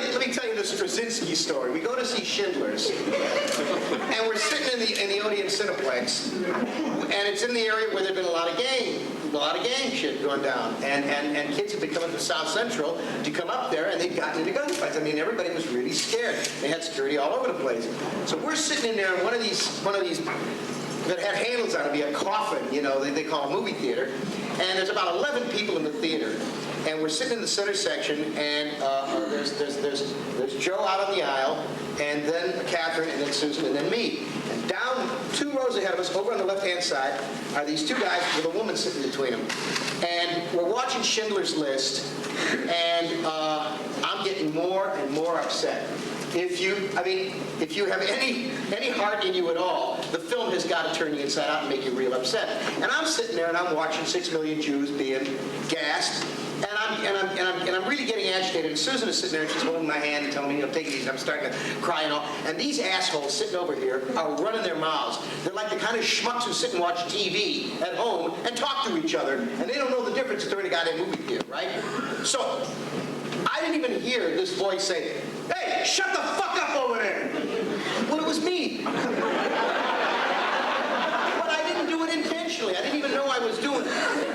the Straczynski story. We go to see Schindler's, and we're sitting in the Odeon Cineplex, and it's in the area where there'd been a lot of gang shit going down, and kids had been coming from South Central to come up there, and they'd gotten into gunfights. I mean, everybody was really scared. They had security all over the place. So we're sitting in there in one of these that had handles on it, be a coffin, you know, they call a movie theater, and there's about 11 people in the theater. And we're sitting in the center section, and there's Joe out on the aisle, and then Catherine, and then Susan, and then me. And down 2 rows ahead of us, over on the left-hand side, are these 2 guys with a woman sitting between them. And we're watching Schindler's List, and I'm getting more and more upset. If you have any heart in you at all, the film has got to turn you inside out and make you real upset. And I'm sitting there and I'm watching 6 million Jews being gassed, and I'm really getting agitated. And Susan is sitting there and she's holding my hand and telling me, you know, take it easy. I'm starting to cry and all. And these assholes sitting over here are running their mouths. They're like the kind of schmucks who sit and watch TV at home and talk to each other, and they don't know the difference if they're in a goddamn movie theater, right? So I didn't even hear this voice say, "Hey, shut the fuck up over there." Well, it was me. But I didn't do it intentionally. I didn't even know I was doing it.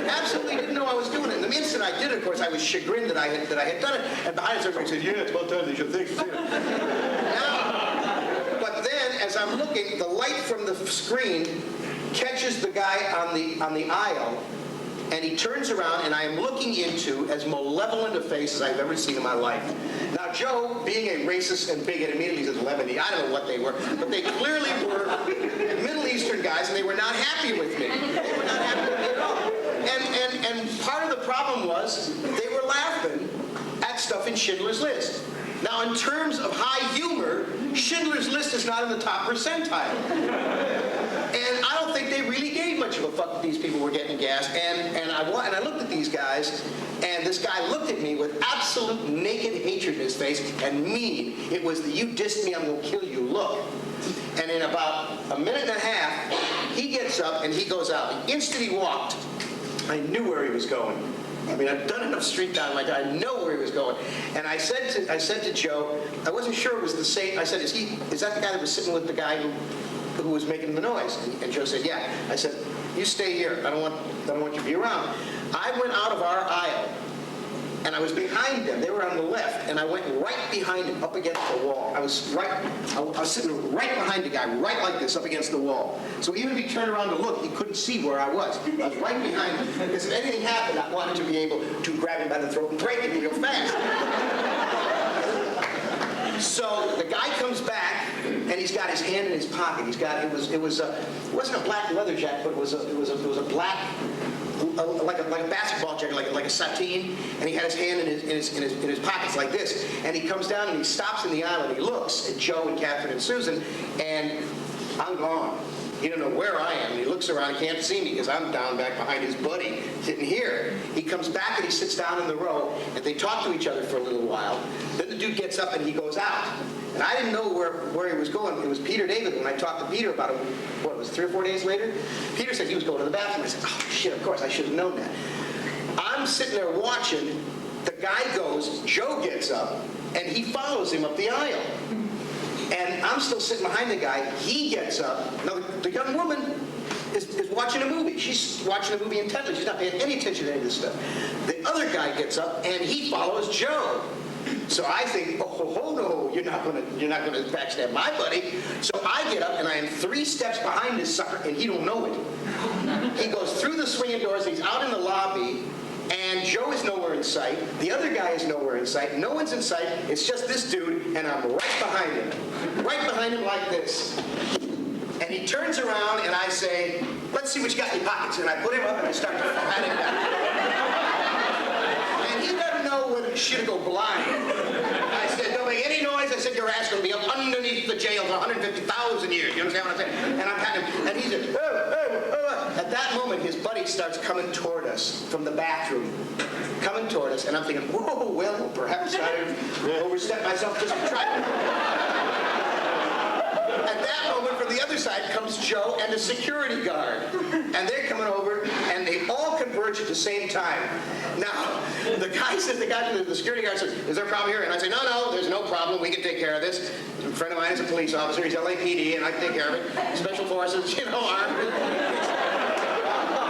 Absolutely didn't know I was doing it. And the instant I did it, of course, I was chagrined that I had done it. And behind us, everybody said, "Yeah, it's about time they should think." But then, as I'm looking, the light from the screen catches the guy on the aisle. And he turns around, and I am looking into as malevolent a face as I've ever seen in my life. Now, Joe, being a racist and bigot, immediately says, "Lemony." I don't know what they were, but they clearly were Middle Eastern guys, and they were not happy with me. They were not happy with me at all. And part of the problem was they were laughing at stuff in Schindler's List. Now, in terms of high humor, Schindler's List is not in the top percentile. And I don't think they really gave much of a fuck that these people were getting gassed. And I looked at these guys, and this guy looked at me with absolute naked hatred in his face and mean. It was the "you dissed me, I'm going to kill you" look. And in about a minute and a half, he gets up and he goes out. The instant he walked, I knew where he was going. I mean, I've done enough street time like that. I know where he was going. And I said to Joe, I wasn't sure it was the same. I said, is that the guy that was sitting with the guy who was making the noise? And Joe said, "Yeah." I said, "You stay here. I don't want you to be around." I went out of our aisle, and I was behind them. They were on the left, and I went right behind him, up against the wall. I was sitting right behind the guy, right like this, up against the wall. So even if he turned around to look, he couldn't see where I was. I was right behind him, because if anything happened, I wanted to be able to grab him by the throat and break him real fast. So the guy comes back, and he's got his hand in his pocket. It wasn't a black leather jacket, but it was a black, like a basketball jacket, like a sateen, and he had his hand in his pockets like this. And he comes down and he stops in the aisle and he looks at Joe and Catherine and Susan, and I'm gone. He don't know where I am. And he looks around, he can't see me because I'm down back behind his buddy sitting here. He comes back and he sits down in the row, and they talk to each other for a little while. Then the dude gets up and he goes out. And I didn't know where he was going. It was Peter David. When I talked to Peter about it, what was it, 3 or 4 days later? Peter said he was going to the bathroom. I said, "Oh, shit, of course, I should have known that." I'm sitting there watching. The guy goes, Joe gets up, and he follows him up the aisle. And I'm still sitting behind the guy. He gets up. Now, the young woman is watching a movie. She's watching a movie intently. She's not paying any attention to any of this stuff. The other guy gets up, and he follows Joe. So I think, oh no, you're not gonna backstab my buddy. So I get up, and I am 3 steps behind this sucker, and he don't know it. He goes through the swinging doors. He's out in the lobby. And Joe is nowhere in sight. The other guy is nowhere in sight. No one's in sight. It's just this dude, and I'm right behind him. Right behind him like this. And he turns around, and I say, "Let's see what you got in your pockets." And I put him up, and I start to pat him down. And he doesn't know whether shit to go blind. I said, "Don't make any noise." I said, "Your ass going to be up underneath the jail for 150,000 years. You understand what I'm saying?" And I'm patting him. And he said, "Oh. At that moment, his buddy starts coming toward us from the bathroom. Coming toward us, and I'm thinking, whoa, well, perhaps I overstepped myself just a trifle. At that moment, from the other side comes Joe and a security guard. And they're coming over, and they all converge at the same time. Now, the security guard says, is there a problem here? And I say, no, there's no problem. We can take care of this. A friend of mine is a police officer. He's LAPD, and I can take care of it. Special forces, armed.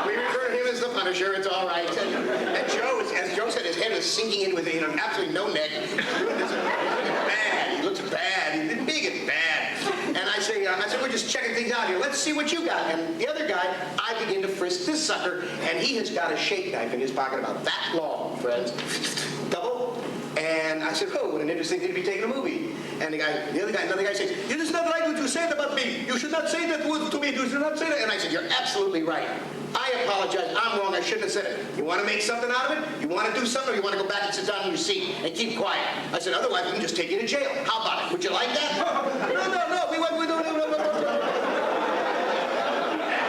We refer to him as the Punisher. It's all right. And Joe, as Joe said, his head is sinking in with absolutely no neck. Bad. He looks bad. He's big and bad. And I said, we're just checking things out here. Let's see what you got. And the other guy, I begin to frisk this sucker, and he has got a shake knife in his pocket about that long, friends. Double. And I said, oh, what an interesting thing to be taking a movie. And another guy says, it is not right what you said about me. You should not say that word to me. You should not say that. And I said, you're absolutely right. I apologize. I'm wrong. I shouldn't have said it. You want to make something out of it? You want to do something, or you want to go back and sit down in your seat and keep quiet? I said, otherwise we can just take you to jail. How about it? Would you like that? No.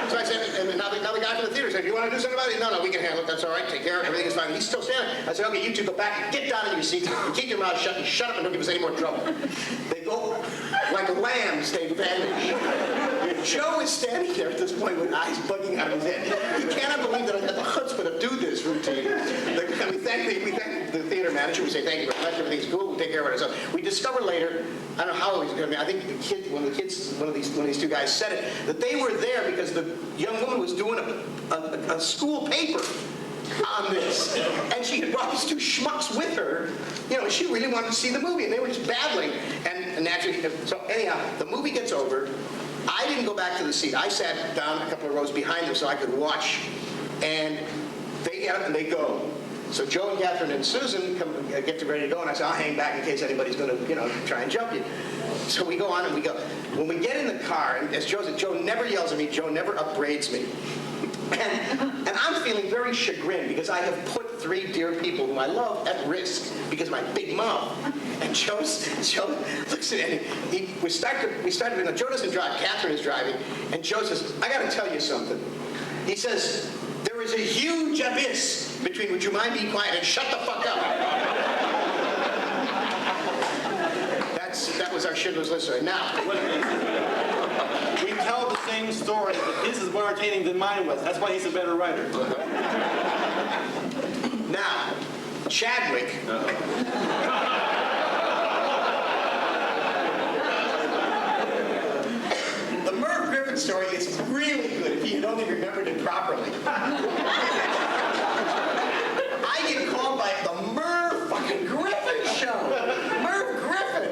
So I said, and now the guy from the theater said, you want to do something about it? No, we can handle it. That's all right. Take care of it. Everything is fine. He's still standing. I said, okay, you two go back and get down in your seats and keep your mouth shut and shut up and don't give us any more trouble. They go like lambs. They vanish. Joe is standing there at this point with eyes bugging out of his head. He cannot believe that I had the chutzpah to do this routine. And we thank the theater manager. We say, thank you very much. Everything's cool. We'll take care of it ourselves. We discover later, I don't know how it was going to be. I think one of these two guys said it, that they were there because the young woman was doing a school paper on this. And she had brought these two schmucks with her. She really wanted to see the movie, and they were just babbling. And naturally, so anyhow, the movie gets over. I didn't go back to the seat. I sat down a couple of rows behind them so I could watch. And they get up and they go. So Joe and Catherine and Susan get ready to go, and I said, I'll hang back in case anybody's going to, try and jump you. So we go on and we go. When we get in the car, and as Joe said, Joe never yells at me. Joe never upbraids me. And I'm feeling very chagrined because I have put three dear people whom I love at risk because of my big mouth. And Joe looks at it, and we started, Joe doesn't drive, Catherine is driving, and Joe says, I got to tell you something. He says, there is a huge abyss between would you mind being quiet and shut the fuck up. That was our Schindler's List right now. We tell the same story, but his is more entertaining than mine was. That's why he's a better writer. Now, Chadwick. The Merv Griffin story is really good if you only remembered it properly. I get called by the Merv fucking Griffin show. Merv Griffin.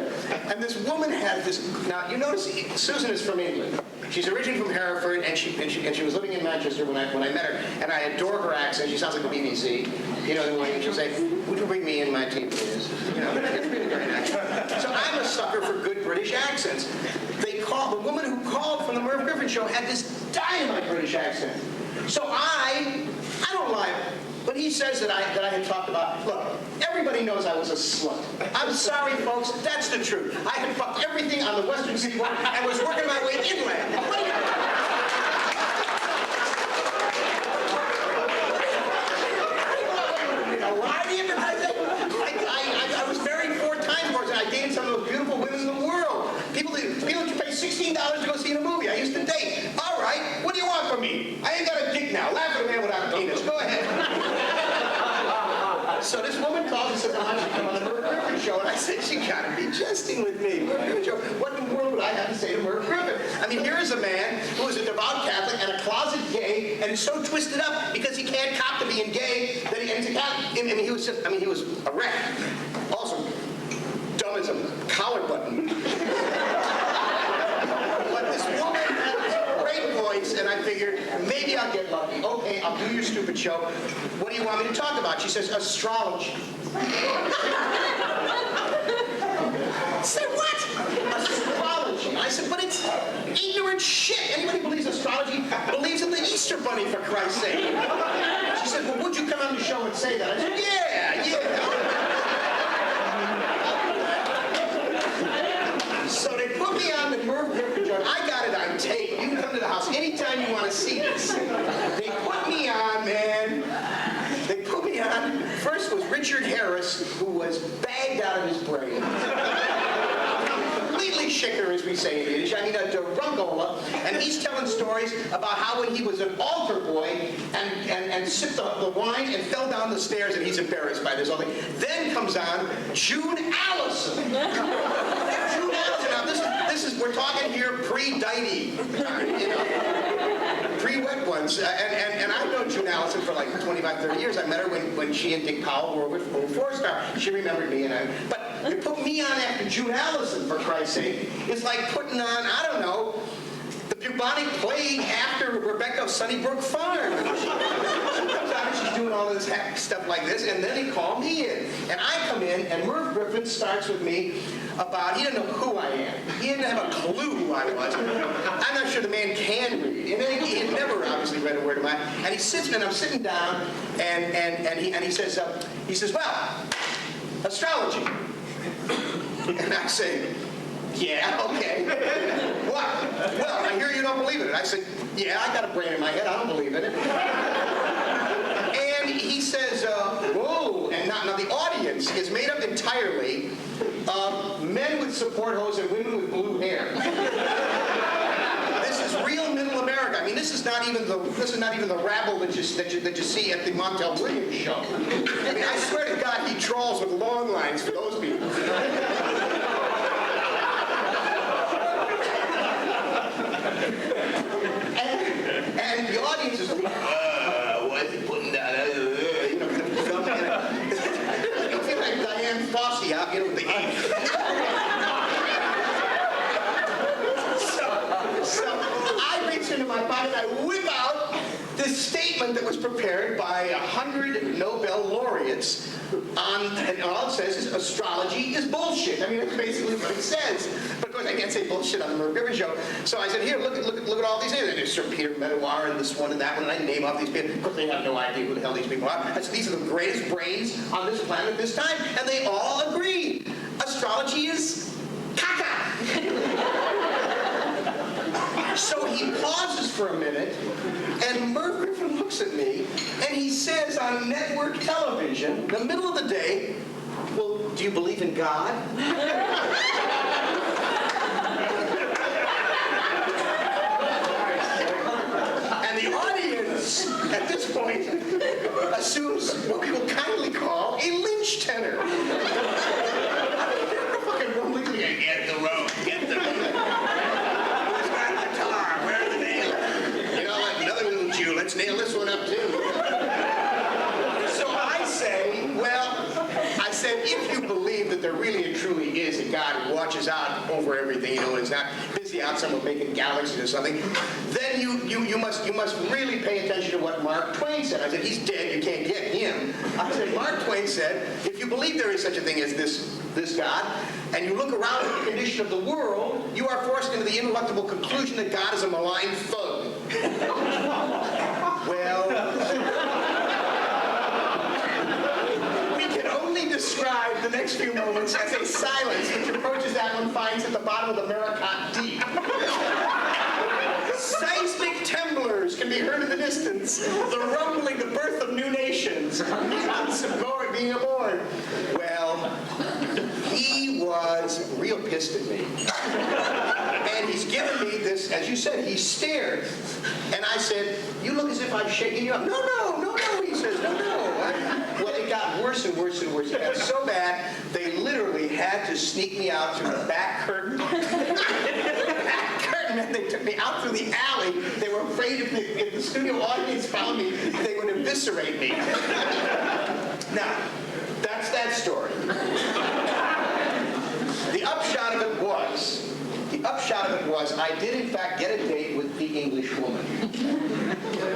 And this woman had this. Now you notice Susan is from England. She's originally from Hereford, and she was living in Manchester when I met her. And I adore her accent. She sounds like the BBC. The way she'll say, "Would you bring me in my tea, please?" It's really great accent. So I'm a sucker for good British accents. The woman who called from the Merv Griffin show had this dynamite British accent. So I don't lie. But he says that I had talked about, look, everybody knows I was a slut. I'm sorry, folks, that's the truth. I had fucked everything on the Western Seaboard and was working my way inland. I was married 4 times, and I dated some of the most beautiful women in the world. People pay $16 to go see a movie. I used to date. All right, what do you want from me? I ain't got a dick now. Laugh at a man without a penis. Go ahead. So this woman calls and says, I want you to come on the Merv Griffin show. And I said, you gotta be jesting with me. Merv Griffin show. What in the world would I have to say to Merv Griffin? I mean, here is a man who is a devout Catholic and a closet gay and is so twisted up because he can't cop to being gay that he ends a Catholic. He was a wreck. Also, dumb as a collar button. But this woman had this great voice, and I figured, maybe I'll get lucky. Okay, I'll do your stupid show. What do you want me to talk about? She says, astrology. I said, what? Astrology. I said, but it's ignorant shit. Anybody who believes astrology believes in the Easter Bunny, for Christ's sake. She said, well, would you come on the show and say that? I said, yeah. So they put me on the Merv Griffin show. I got it on tape. You can come to the house anytime you want to see this. chorus was Richard Harris, who was bagged out of his brain. Completely shicker, as we say in Yiddish. I mean, a rungola. And he's telling stories about how when he was an altar boy and sipped the wine and fell down the stairs, and he's embarrassed by this whole thing. Then comes on June Allison. June Allison. Now, this is we're talking here pre-Dighty, you know, pre-wet ones. And I've known June Allison for like 25, 30 years. I met her when she and Dick Powell were with Four-Star. She remembered me, but you put me on after June Allison, for Christ's sake. It's like putting on, I don't know, the bubonic plague after Rebecca of Sunnybrook Farm. She comes out and she's doing all this stuff like this, and then they call me in. And I come in, and Merv Griffin starts with me about, he didn't know who I am. He didn't have a clue who I was. I'm not sure the man can read. And then he had never obviously read a word of mine. And he sits, and I'm sitting down, and he says, well, astrology. And I say, yeah, okay. What? Well, I hear you don't believe in it. I said, yeah, I got a brain in my head. I don't believe in it. And he says, whoa. And now the audience is made up entirely of men with support hose and women with blue hair. This is real middle America. I mean, this is not even the rabble that you see at the Montel Williams show. I mean, I swear to God, he trawls with long lines for those people. And the audience is, what's he putting down? You know, kind of dumb. I feel like Diane Fossey out here with the ink. So I reach into my pocket, I whip out this statement that was prepared by 100 Nobel laureates and all it says is astrology is bullshit. I mean, that's basically what it says. But of course, I can't say bullshit on the Merv Griffin show. So I said, here, look at all these names. There's Sir Peter Medawar and this one and that one, and I name off these people. Of course, they have no idea who the hell these people are. I said, these are the greatest brains on this planet at this time, and they all agree. Astrology is caca. So he pauses for a minute, and Merv Griffin looks at me, and he says on network television, in the middle of the day, well, do you believe in God? And the audience, at this point, assumes what we will kindly call a lynch tenor. Fucking rumbling, get the rope, get the rope. Let's nail this one up, too. So I said, if you believe that there really and truly is a God who watches out over everything, you know, and is not busy out somewhere making galaxies or something, then you must really pay attention to what Mark Twain said. I said, he's dead, you can't get him. I said, Mark Twain said, if you believe there is such a thing as this God, and you look around at the condition of the world, you are forced into the ineluctable conclusion that God is a malign thug. Well, we can only describe the next few moments as a silence which approaches that one finds at the bottom of the Maricot Deep. Seismic tremblers can be heard in the distance, the rumbling, the birth of new nations, being aboard. Well, he was real pissed at me. And he's given me this, as you said, he stared. And I said, you look as if I'm shaking you up. No, he says, no. Well, it got worse and worse and worse. It got so bad, they literally had to sneak me out through the back curtain. And they took me out through the alley. They were afraid if the studio audience found me, they would eviscerate me. Now, that's that story. The upshot of it was, I did in fact get a date with the English woman.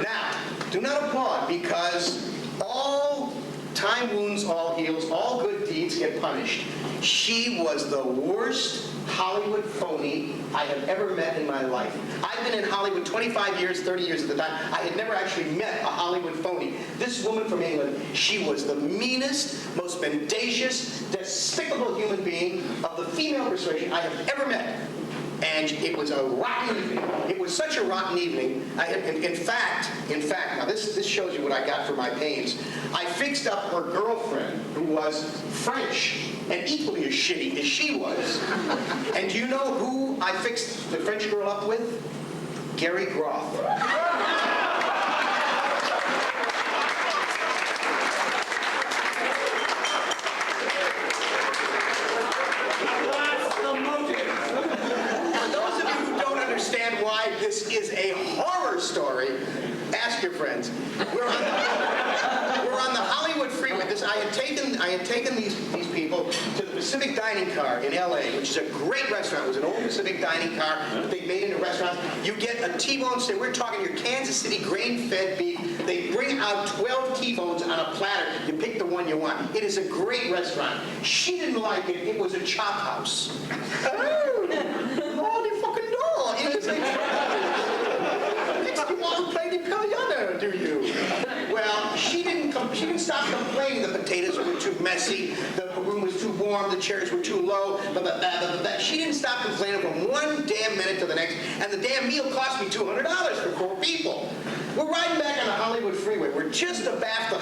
Now, do not applaud, because all time wounds, all heals, all good deeds get punished. She was the worst Hollywood phony I have ever met in my life. I've been in Hollywood 25 years, 30 years at the time. I had never actually met a Hollywood phony. This woman from England, she was the meanest, most mendacious, despicable human being of the female persuasion I have ever met. And it was a rotten evening. It was such a rotten evening. In fact, now this shows you what I got for my pains. I fixed up her girlfriend, who was French and equally as shitty as she was. And do you know who I fixed the French girl up with? Gary Groth. Why this is a horror story, ask your friends. We're on the Hollywood freeway. I had taken these people to the Pacific Dining Car in LA, which is a great restaurant. It was an old Pacific Dining Car that they made into restaurants. You get a T-bone steak. We're talking your Kansas City grain-fed beef. They bring out 12 T-bones on a platter. You pick the one you want. It is a great restaurant. She didn't like it. It was a chop house. Oh, the fucking door. It is a chop house. Next you want to play the piano, do you? Well, she didn't stop complaining. The potatoes were too messy. The room was too warm. The chairs were too low. She didn't stop complaining from one damn minute to the next. And the damn meal cost me $200 for 4 people. We're riding back on the Hollywood freeway. We're just abaft the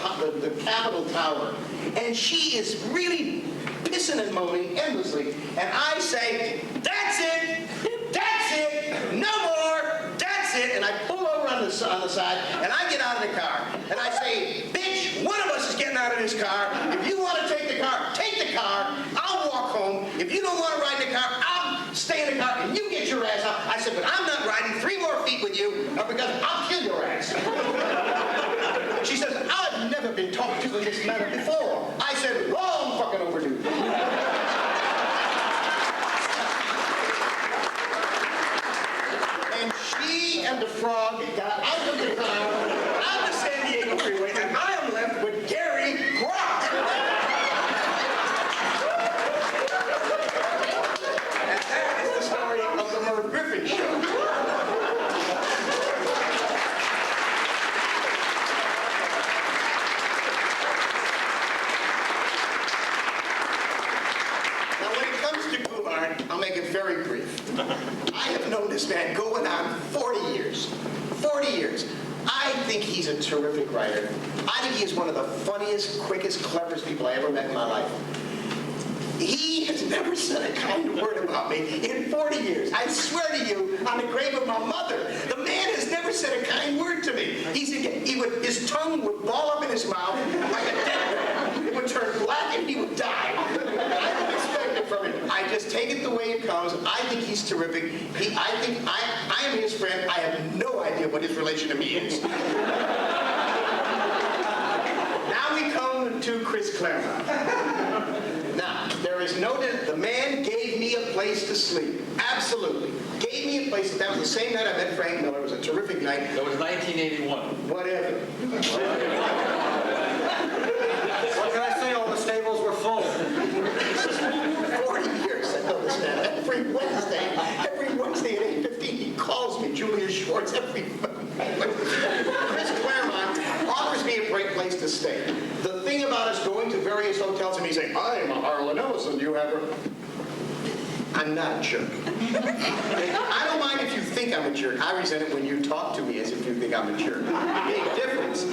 Capitol Tower. And she is really pissing and moaning endlessly. And I say, that's it! That's it! No more! That's it! And I pull over on the side, and I get out of the car. And I say, bitch, one of us is getting out of this car. If you want to take the car, take the car. I'll walk home. If you don't want to ride in the car, I'll stay in the car, and you get your ass out. I said, but I'm not riding 3 more feet with you, because I'll kill your ass. She says, I've never been talked to in this manner before. I said, long fucking overdue. And she and the frog got out of the car, out of San Diego freeway, and I am left with Gary Groth. And that is the story of the Merv Griffin Show. I'll make it very brief. I have known this man going on 40 years. 40 years. I think he's a terrific writer. I think he is one of the funniest, quickest, cleverest people I ever met in my life. He has never said a kind word about me in 40 years. I swear to you, on the grave of my mother, the man has never said a kind word to me. His tongue would ball up in his mouth like a dead man. It would turn black and he would die. I don't expect it from him. I just take it the way it comes. I think he's terrific. I think I am his friend. I have no idea what his relation to me is. Now we come to Chris Claremont. Now, there is no doubt, the man gave me a place to sleep. Absolutely. Gave me a place. That was the same night I met Frank Miller. It was a terrific night. That was 1981. Whatever. What can I say? All the stables were full. 40 years I know this man. Every Wednesday at 8:15, he calls me, Julius Schwartz, every Chris Claremont offers me a great place to stay. The thing about us going to various hotels and me saying, I am a Harlan Ellison, do you ever? I'm not a jerk. I don't mind if you think I'm a jerk. I resent it when you talk to me as if you think I'm a jerk. Big difference.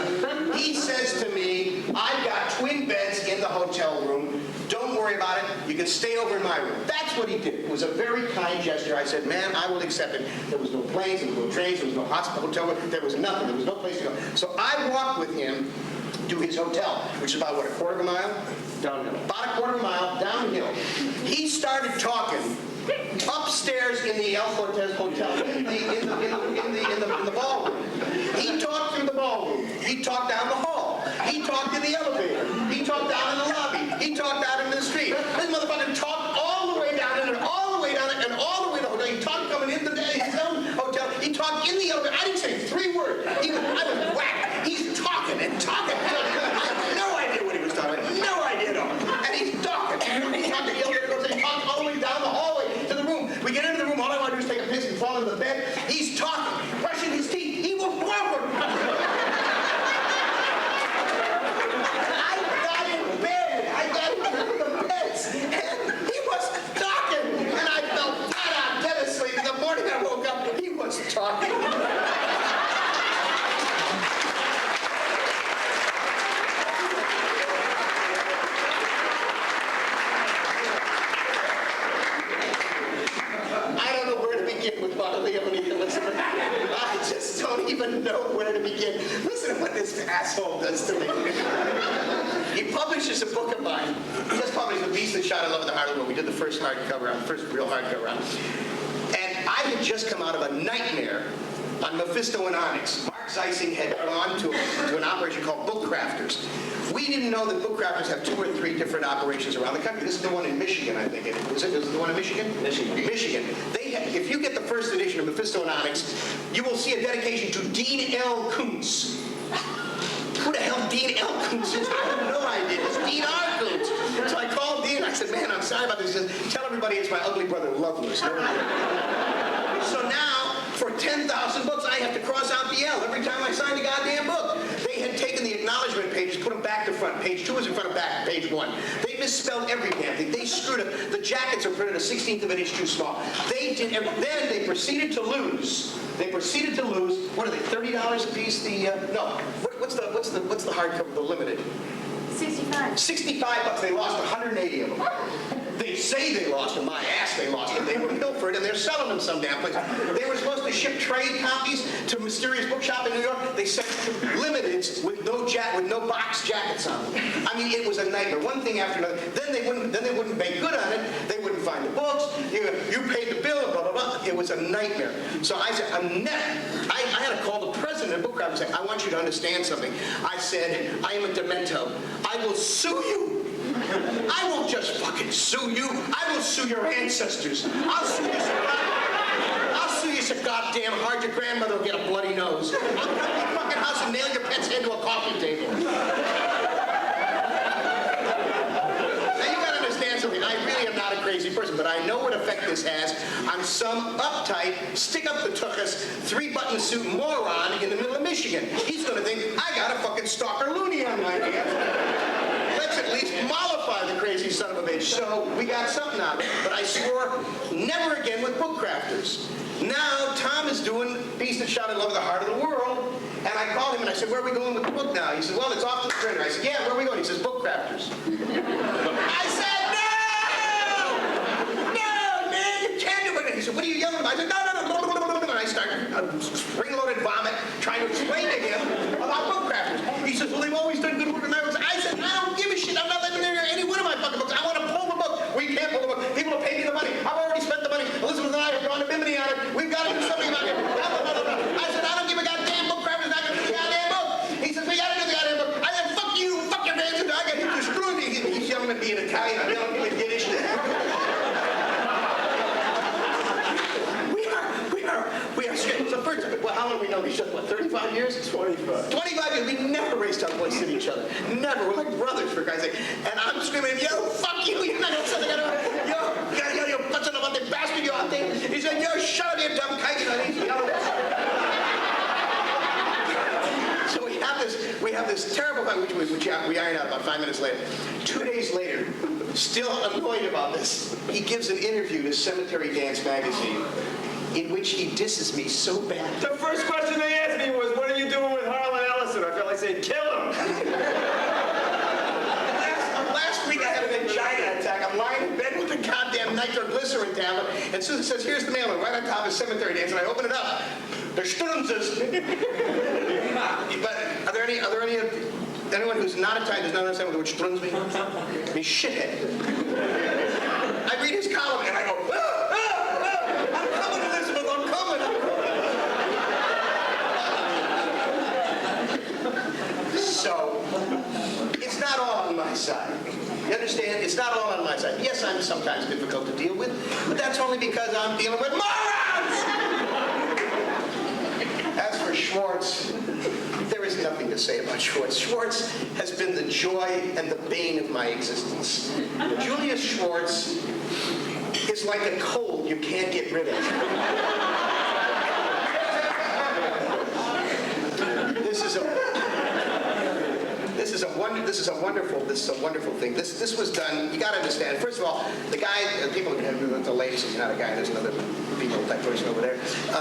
He says to me, I've got twin beds in the hotel room. Don't worry about it. You can stay over in my room. That's what he did. It was a very kind gesture. I said, man, I will accept it. There was no planes, there was no trains, there was no hospital, there was nothing. There was no place to go. So I walked with him to his hotel, which is about, what, a quarter of a mile? Downhill. About a quarter of a mile downhill. He started talking upstairs in the El Cortez Hotel, in the ballroom. He talked through the ballroom. He talked down the hall. He talked in the elevator. He talked down in the lobby. He talked out into the street. This motherfucker talked all the way down and all the way down and all the way to the hotel. He talked coming into his own hotel. He talked in the elevator. I didn't say 3 words. I was whacked. He's talking and talking. I have no idea what he was talking about. No idea at all. And he's talking. He talked to the elevator goes and he talked all the way down the hallway to the room. We get into the room. All I want to do is take a piss and fall into the bed. He's talking, brushing his teeth. He was forward. I got in bed. I got into the beds. And he was talking. And I fell flat out dead asleep. I don't know where to begin with Harlan and Ellison. I just don't even know where to begin. Listen to what this asshole does to me. He publishes a book of mine. He just published A Beast That Shot in Love with the Heart of the World. We did the first hardcover round, first real hardcover round. And I had just come out of a nightmare on Mephisto and Onyx. Mark Zeising had gone to an operation called Book Crafters. We didn't know that Book Crafters have 2 or 3 different operations around the country. This is the one in Michigan, I think. Was it the one in Michigan? Michigan. Michigan. If you get the first edition of Mephisto and Onyx, you will see a dedication to Dean L. Koontz. Who the hell Dean L. Koontz is? I have no idea. It's Dean R. Koontz. So I called Dean. I said, man, I'm sorry about this. He says, tell everybody it's my ugly brother, Loveless. So now, for 10,000 books, I have to cross out the L every time I sign a goddamn book. They had taken the acknowledgement pages, put them back to front. Page 2 is in front of back, page 1. They misspelled every damn thing. They screwed up. The jackets are printed a 16th of an inch too small. They did everything. Then they proceeded to lose. What are they? $30 a piece. No. What's the hardcover? The limited. 65. 65 bucks. They lost 180 of them. They say they lost them. My ass, they lost them. They were pilfered, and they're selling them some damn place. They were supposed to ship trade copies to Mysterious Bookshop in New York. They sent limiteds with no box jackets on them. I mean, it was a nightmare. One thing after another. Then they wouldn't make good on it. They wouldn't find the books. You paid the bill. Blah blah blah. It was a nightmare. So I said, I had to call the president of Book Craft and say, I want you to understand something. I said, I am a demento. I will sue you. I won't just fucking sue you. I will sue your ancestors. I'll sue you so goddamn hard your grandmother will get a bloody nose. I'll come to your fucking house and nail your pet's head to a coffee table. Now you gotta understand something. I really am not a crazy person, but I know what effect this has on some uptight, stick-up-the-tuchus, 3-button suit moron in the middle of Michigan. He's gonna think, I got a fucking stalker loony on my hands. Let's at least mollify the crazy son of a bitch. So we got something out of it. But I swore never again with Book Crafters. Now Tom is doing Beast That Shot in Love with the Heart of the World. And I called him and I said, where are we going with the book now? He said, well, it's off to the printer. I said, yeah, where are we going? He says, Book Crafters. I said, no, man, you can't do it. He said, what are you yelling about? I said, no. And I started spring-loaded vomit trying to explain to him about Book Crafters. He says, well, they've always done good work in my books. I said, I don't give a shit. I'm not letting them near any one of my fucking books. I want to pull the book. We can't pull the book. People will pay me the money. I've already spent the money. Elizabeth and I have gone to Bimini on it. We've got to do something about it. I said, I don't give a goddamn Book Crafters. Not going to do the goddamn book. He says, we got to do the goddamn book. I said, fuck you. Fuck your fans. I got you screwed. He's yelling at me in Italian. I'm yelling at him in Yiddish. We are straight. So first, well, how long have we known each other? What, 35 years? 25. 25 years. We never raced out boys at each other. Never. We're like brothers, for Christ's sake. And I'm screaming, yo, fuck you. You're not going to say yo, what's about the bastard you out there? He said, yo, shut up, you dumb kike. So we have this terrible fight, which we iron out about 5 minutes later. 2 days later, still annoyed about this, he gives an interview to Cemetery Dance magazine, in which he disses me so bad. The first question they asked me was, what are you doing with Harlan Ellison? I felt like saying, kill him. Last week I had an angina attack. I'm lying in bed with a goddamn nitroglycerin tablet, and Susan says, here's the mailer, right on top of Cemetery Dance, and I open it up. There's Stunzes. But are there any, anyone who's not Italian does not understand what the word Strunz means? It means shithead. I read his column and I go, I'm coming, Elizabeth, I'm coming. So, it's not all on my side. You understand? It's not all on my side. Yes, I'm sometimes difficult to deal with, but that's only because I'm dealing with morons! As for Schwartz, there is nothing to say about Schwartz. Schwartz has been the joy and the bane of my existence. Julius Schwartz is like a cold you can't get rid of. This is a wonderful thing. This was done. You got to understand. First of all, the guy, people, the ladies, he's not a guy. There's another people that were person over there.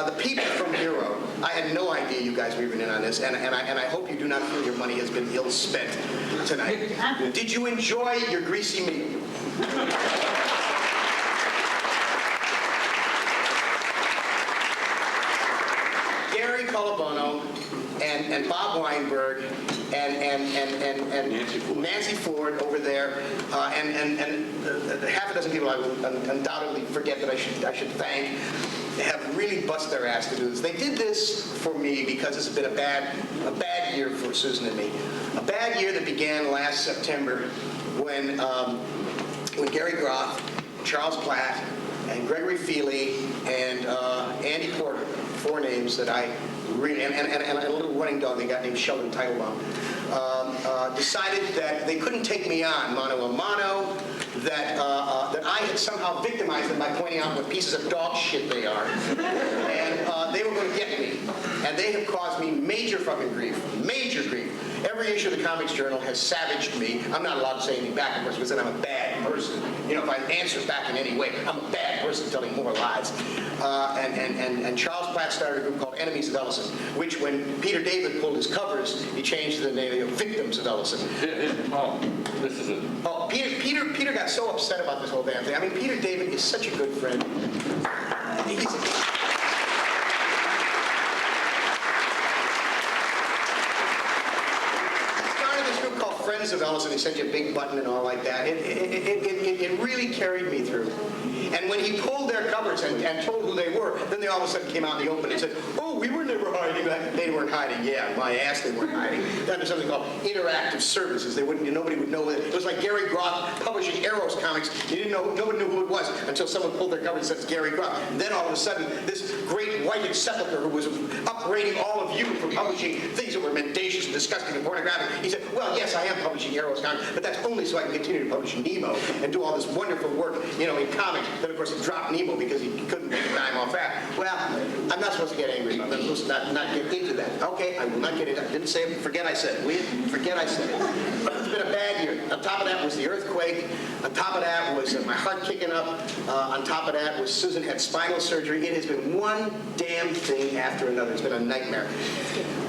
The people from Hero, I had no idea you guys were even in on this, and I hope you do not feel your money has been ill spent tonight. Did you enjoy your greasy meat? Gary Colabono and Bob Weinberg and Nancy Ford over there, and half a dozen people I will undoubtedly forget that I should thank, have really bust their ass to do this. They did this for me because it's been a bad year for Susan and me. A bad year that began last September when Gary Groth, Charles Platt, and Gregory Feely, and Andy Porter, 4 names that I really, and a little running dog they got named Sheldon Teitelbaum, decided that they couldn't take me on mano a mano, that I had somehow victimized them by pointing out what pieces of dog shit they are. And they were going to get me. And they have caused me major fucking grief. Major grief. Every issue of the Comics Journal has savaged me. I'm not allowed to say anything back, of course, because then I'm a bad person. You know, if I answer back in any way, I'm a bad person telling more lies. And Charles Platt started a group called Enemies of Ellison, which when Peter David pulled his covers, he changed the name of Victims of Ellison. This is it. Oh, Peter got so upset about this whole damn thing. I mean, Peter David is such a good friend. Friends of Ellison, he sent you a big button and all like that. It really carried me through. And when he pulled their covers and told who they were, then they all of a sudden came out in the open and said, "Oh, we were never hiding." They weren't hiding. Yeah, my ass, they weren't hiding. Then there's something called interactive services. Nobody would know it. It was like Gary Groth publishing Arrows comics. Nobody knew who it was until someone pulled their cover and said it's Gary Groth. And then all of a sudden, this great whited sepulcher who was upbraiding all of you for publishing things that were mendacious and disgusting and pornographic, he said, "Well, yes, I am publishing Arrows comics, but that's only so I can continue to publish Nemo and do all this wonderful work, in comics." Then, of course, he dropped Nemo because he couldn't make a dime off that. Well, I'm not supposed to get angry about that. I'm supposed to not get into that. Okay, I will not get into that. I didn't say it. Forget I said it. Forget I said it. It's been a bad year. On top of that was the earthquake. On top of that was my heart kicking up. On top of that was Susan had spinal surgery. It has been one damn thing after another. It's been a nightmare.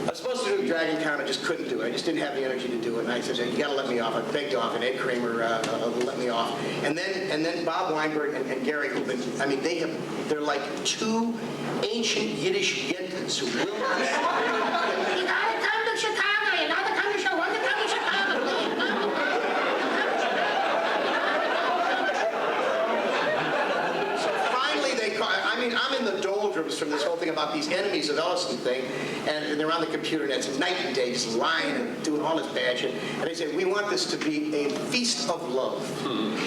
I was supposed to do Dragon Con. I just couldn't do it. I just didn't have the energy to do it. And I said, "You got to let me off." I begged off, and Ed Kramer let me off. And then Bob Weinberg and Gary, they're like 2 ancient Yiddish yentins who will not stop. You got to come to Chicago. You got to come to Chicago. Want to come to Chicago? So finally they call. I'm in the doldrums from this whole thing about these Enemies of Ellison thing, and they're on the computer, and it's night and day, just lying and doing all this bad shit. And they say, "We want this to be a feast of love,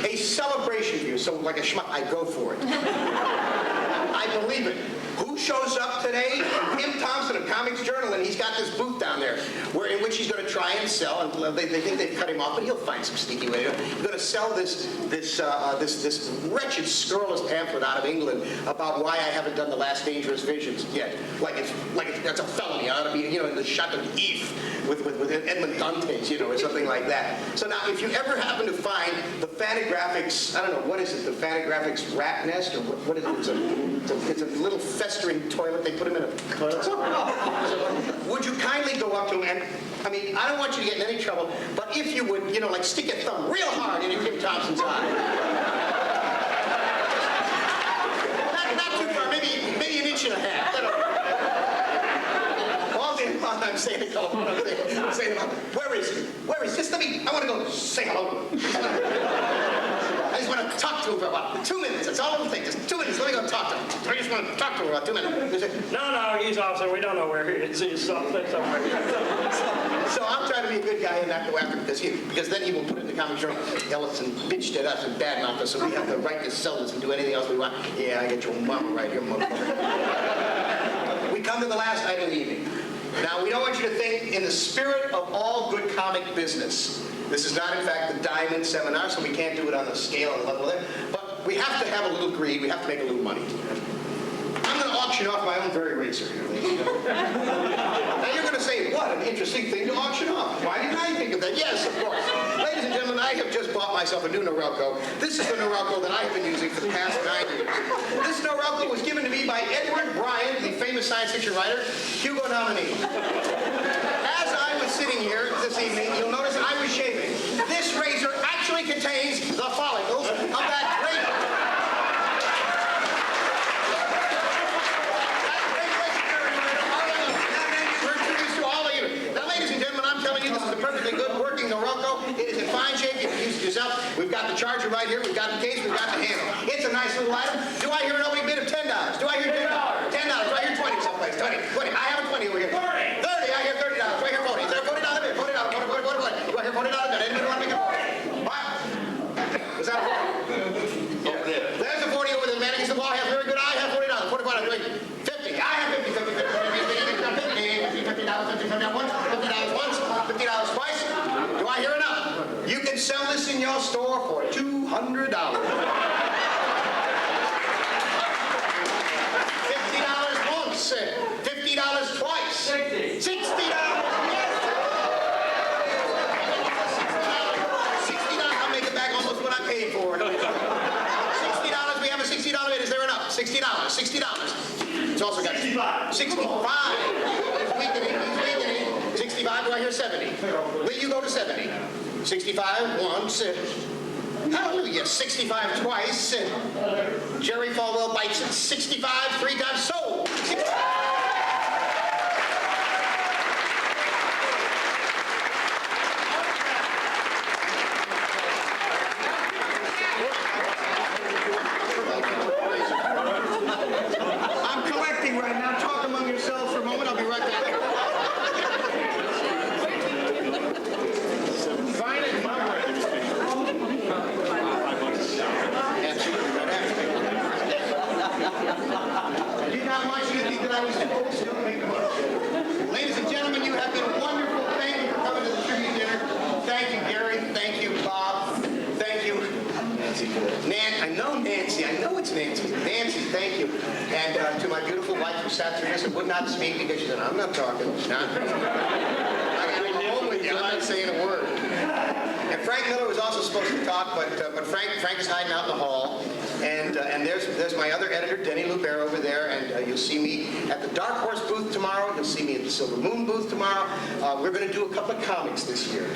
a celebration for you." So like a schmuck, I go for it. I believe it. Who shows up today? Tim Thompson of Comics Journal, and he's got this booth down there in which he's going to try and sell, and they think they've cut him off, but he'll find some sneaky way. He's going to sell this wretched, scurrilous pamphlet out of England about why I haven't done The Last Dangerous Visions yet. Like it's a felony. I ought to be, in the shot of Eve with Edmund Dantes, or something like that. So now, if you ever happen to find the Fantagraphics, I don't know, what is it, the Fantagraphics rat nest, or what is it? It's a little festering toilet. They put him in a toilet. So, would you kindly go up to him and, I don't want you to get in any trouble, but if you would, like stick your thumb real hard into Tim Thompson's eye. Not too far, maybe an inch and a half. All day long I'm saying to telephone, I'm saying to him, "Where is he? Where is he? Just I want to go say hello to him." I just want to talk to him for about 2 minutes. That's all it'll take. Just 2 minutes. Let me go talk to him. I just want to talk to him for about 2 minutes. They say, "No, he's officer. We don't know where he is. He's somewhere." So I'm trying to be a good guy and not go after him because then he will put it in the Comics Journal. Ellison bitched at us and badmouthed us, so we have the right to sell this and do anything else we want. Yeah, I get your mama right here, motherfucker. We come to the last night of the evening. Now, we don't want you to think, in the spirit of all good comic business, this is not, in fact, the Diamond Seminar, so we can't do it on the scale and level there. But we have to have a little greed. We have to make a little money. I'm going to auction off my own very racer. Now, you're going to say, "What an interesting thing to auction off. Why didn't I think of that?" Yes, of course. Ladies and gentlemen, I have just bought myself a new Norelco. This is the Norelco that I've been using for the past 9 years. This Norelco was given to me by by Edward Bryant, the famous science fiction writer, Hugo nominee. As I was sitting here this evening, you'll notice that I was shaving. This razor actually contains the follicles of that great this is a perfectly good working Norelco. It is in fine shape. You can use it yourself. We've got the charger right here. We've got the case. We've got the handle. It's a nice little item. Do I hear an opening bid of $10? Do I hear $10? $10. Do I hear 20 someplace? 20. I have a 20 over here. 30. I hear $30. Do I hear 40? Is there a $40 bid? $40. Do I hear $40? Does anybody want to make a 40? What? Was that a 40? Over there. There's a 40 over there. The man against the wall has very good. I have $40. 45. Do I hear 50? I have 50. $50 once. $50 twice. Do I hear enough? You can sell this in your store for $200. $50 once. $50 twice. $60. $60. I'll make it back almost what I paid for it. $60. We have a $60 bid. Is there enough? $60. $60. It's also got 65. 65. He's weakening. 65, do I hear 70? Will you go to 70? 65, once. Hallelujah, 65 twice. Jerry Falwell bites it. 65, 3 times. Sold. 65. I'm collecting right now. Talk among yourselves for a moment. I'll be right back. Ladies and gentlemen, you have been wonderful. Thank you for coming to the tribute dinner. Thank you, Gary. Thank you, Bob. Thank you, Nancy. I know Nancy. I know it's Nancy. Nancy, thank you. And to my beautiful wife who sat through this and would not speak because she said, I'm not talking. I'm home with you. I'm not saying a word. And Frank Miller was also supposed to talk, but Frank is hiding out in the hall. And there's my other editor, Denny Lubert, over there, and you'll see me at the Dark Horse booth tomorrow. You'll see me at the Silver Moon booth tomorrow. We're going to do a couple of comics this year.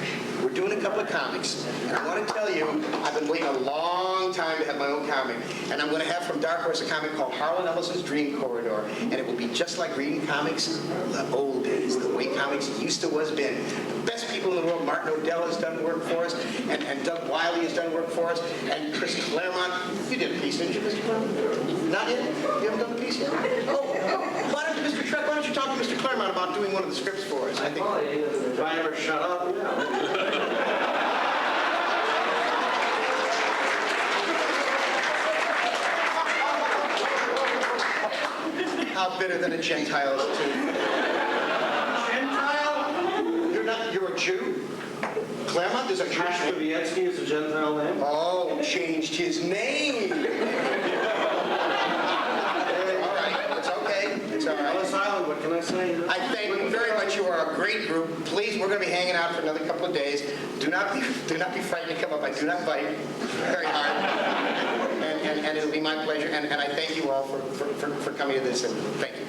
We're doing a couple of comics. And I want to tell you, I've been waiting a long time to have my own comic. And I'm going to have from Dark Horse a comic called Harlan Ellison's Dream Corridor. And it will be just like reading comics the old days, the way comics used to was been. The best people in the world, Martin O'Dell has done work for us, and Doug Wiley has done work for us, and Chris Claremont. You did a piece, didn't you, Mr. Claremont? Not yet? You haven't done the piece yet? Oh, why don't you talk to Mr. Claremont about doing one of the scripts for us? I think. If I ever shut up, How bitter than a Gentile is too. Gentile? You're a Jew? Claremont is a Jew. Ashkenazi is a Gentile name. Oh, changed his name. All right, it's okay. It's all right. Ellis Island, what can I say? I thank you very much. You are a great group. Please, we're going to be hanging out for another couple of days. Do not be frightened to come up. I do not bite very hard. And it'll be my pleasure. And I thank you all for coming to this. And thank you.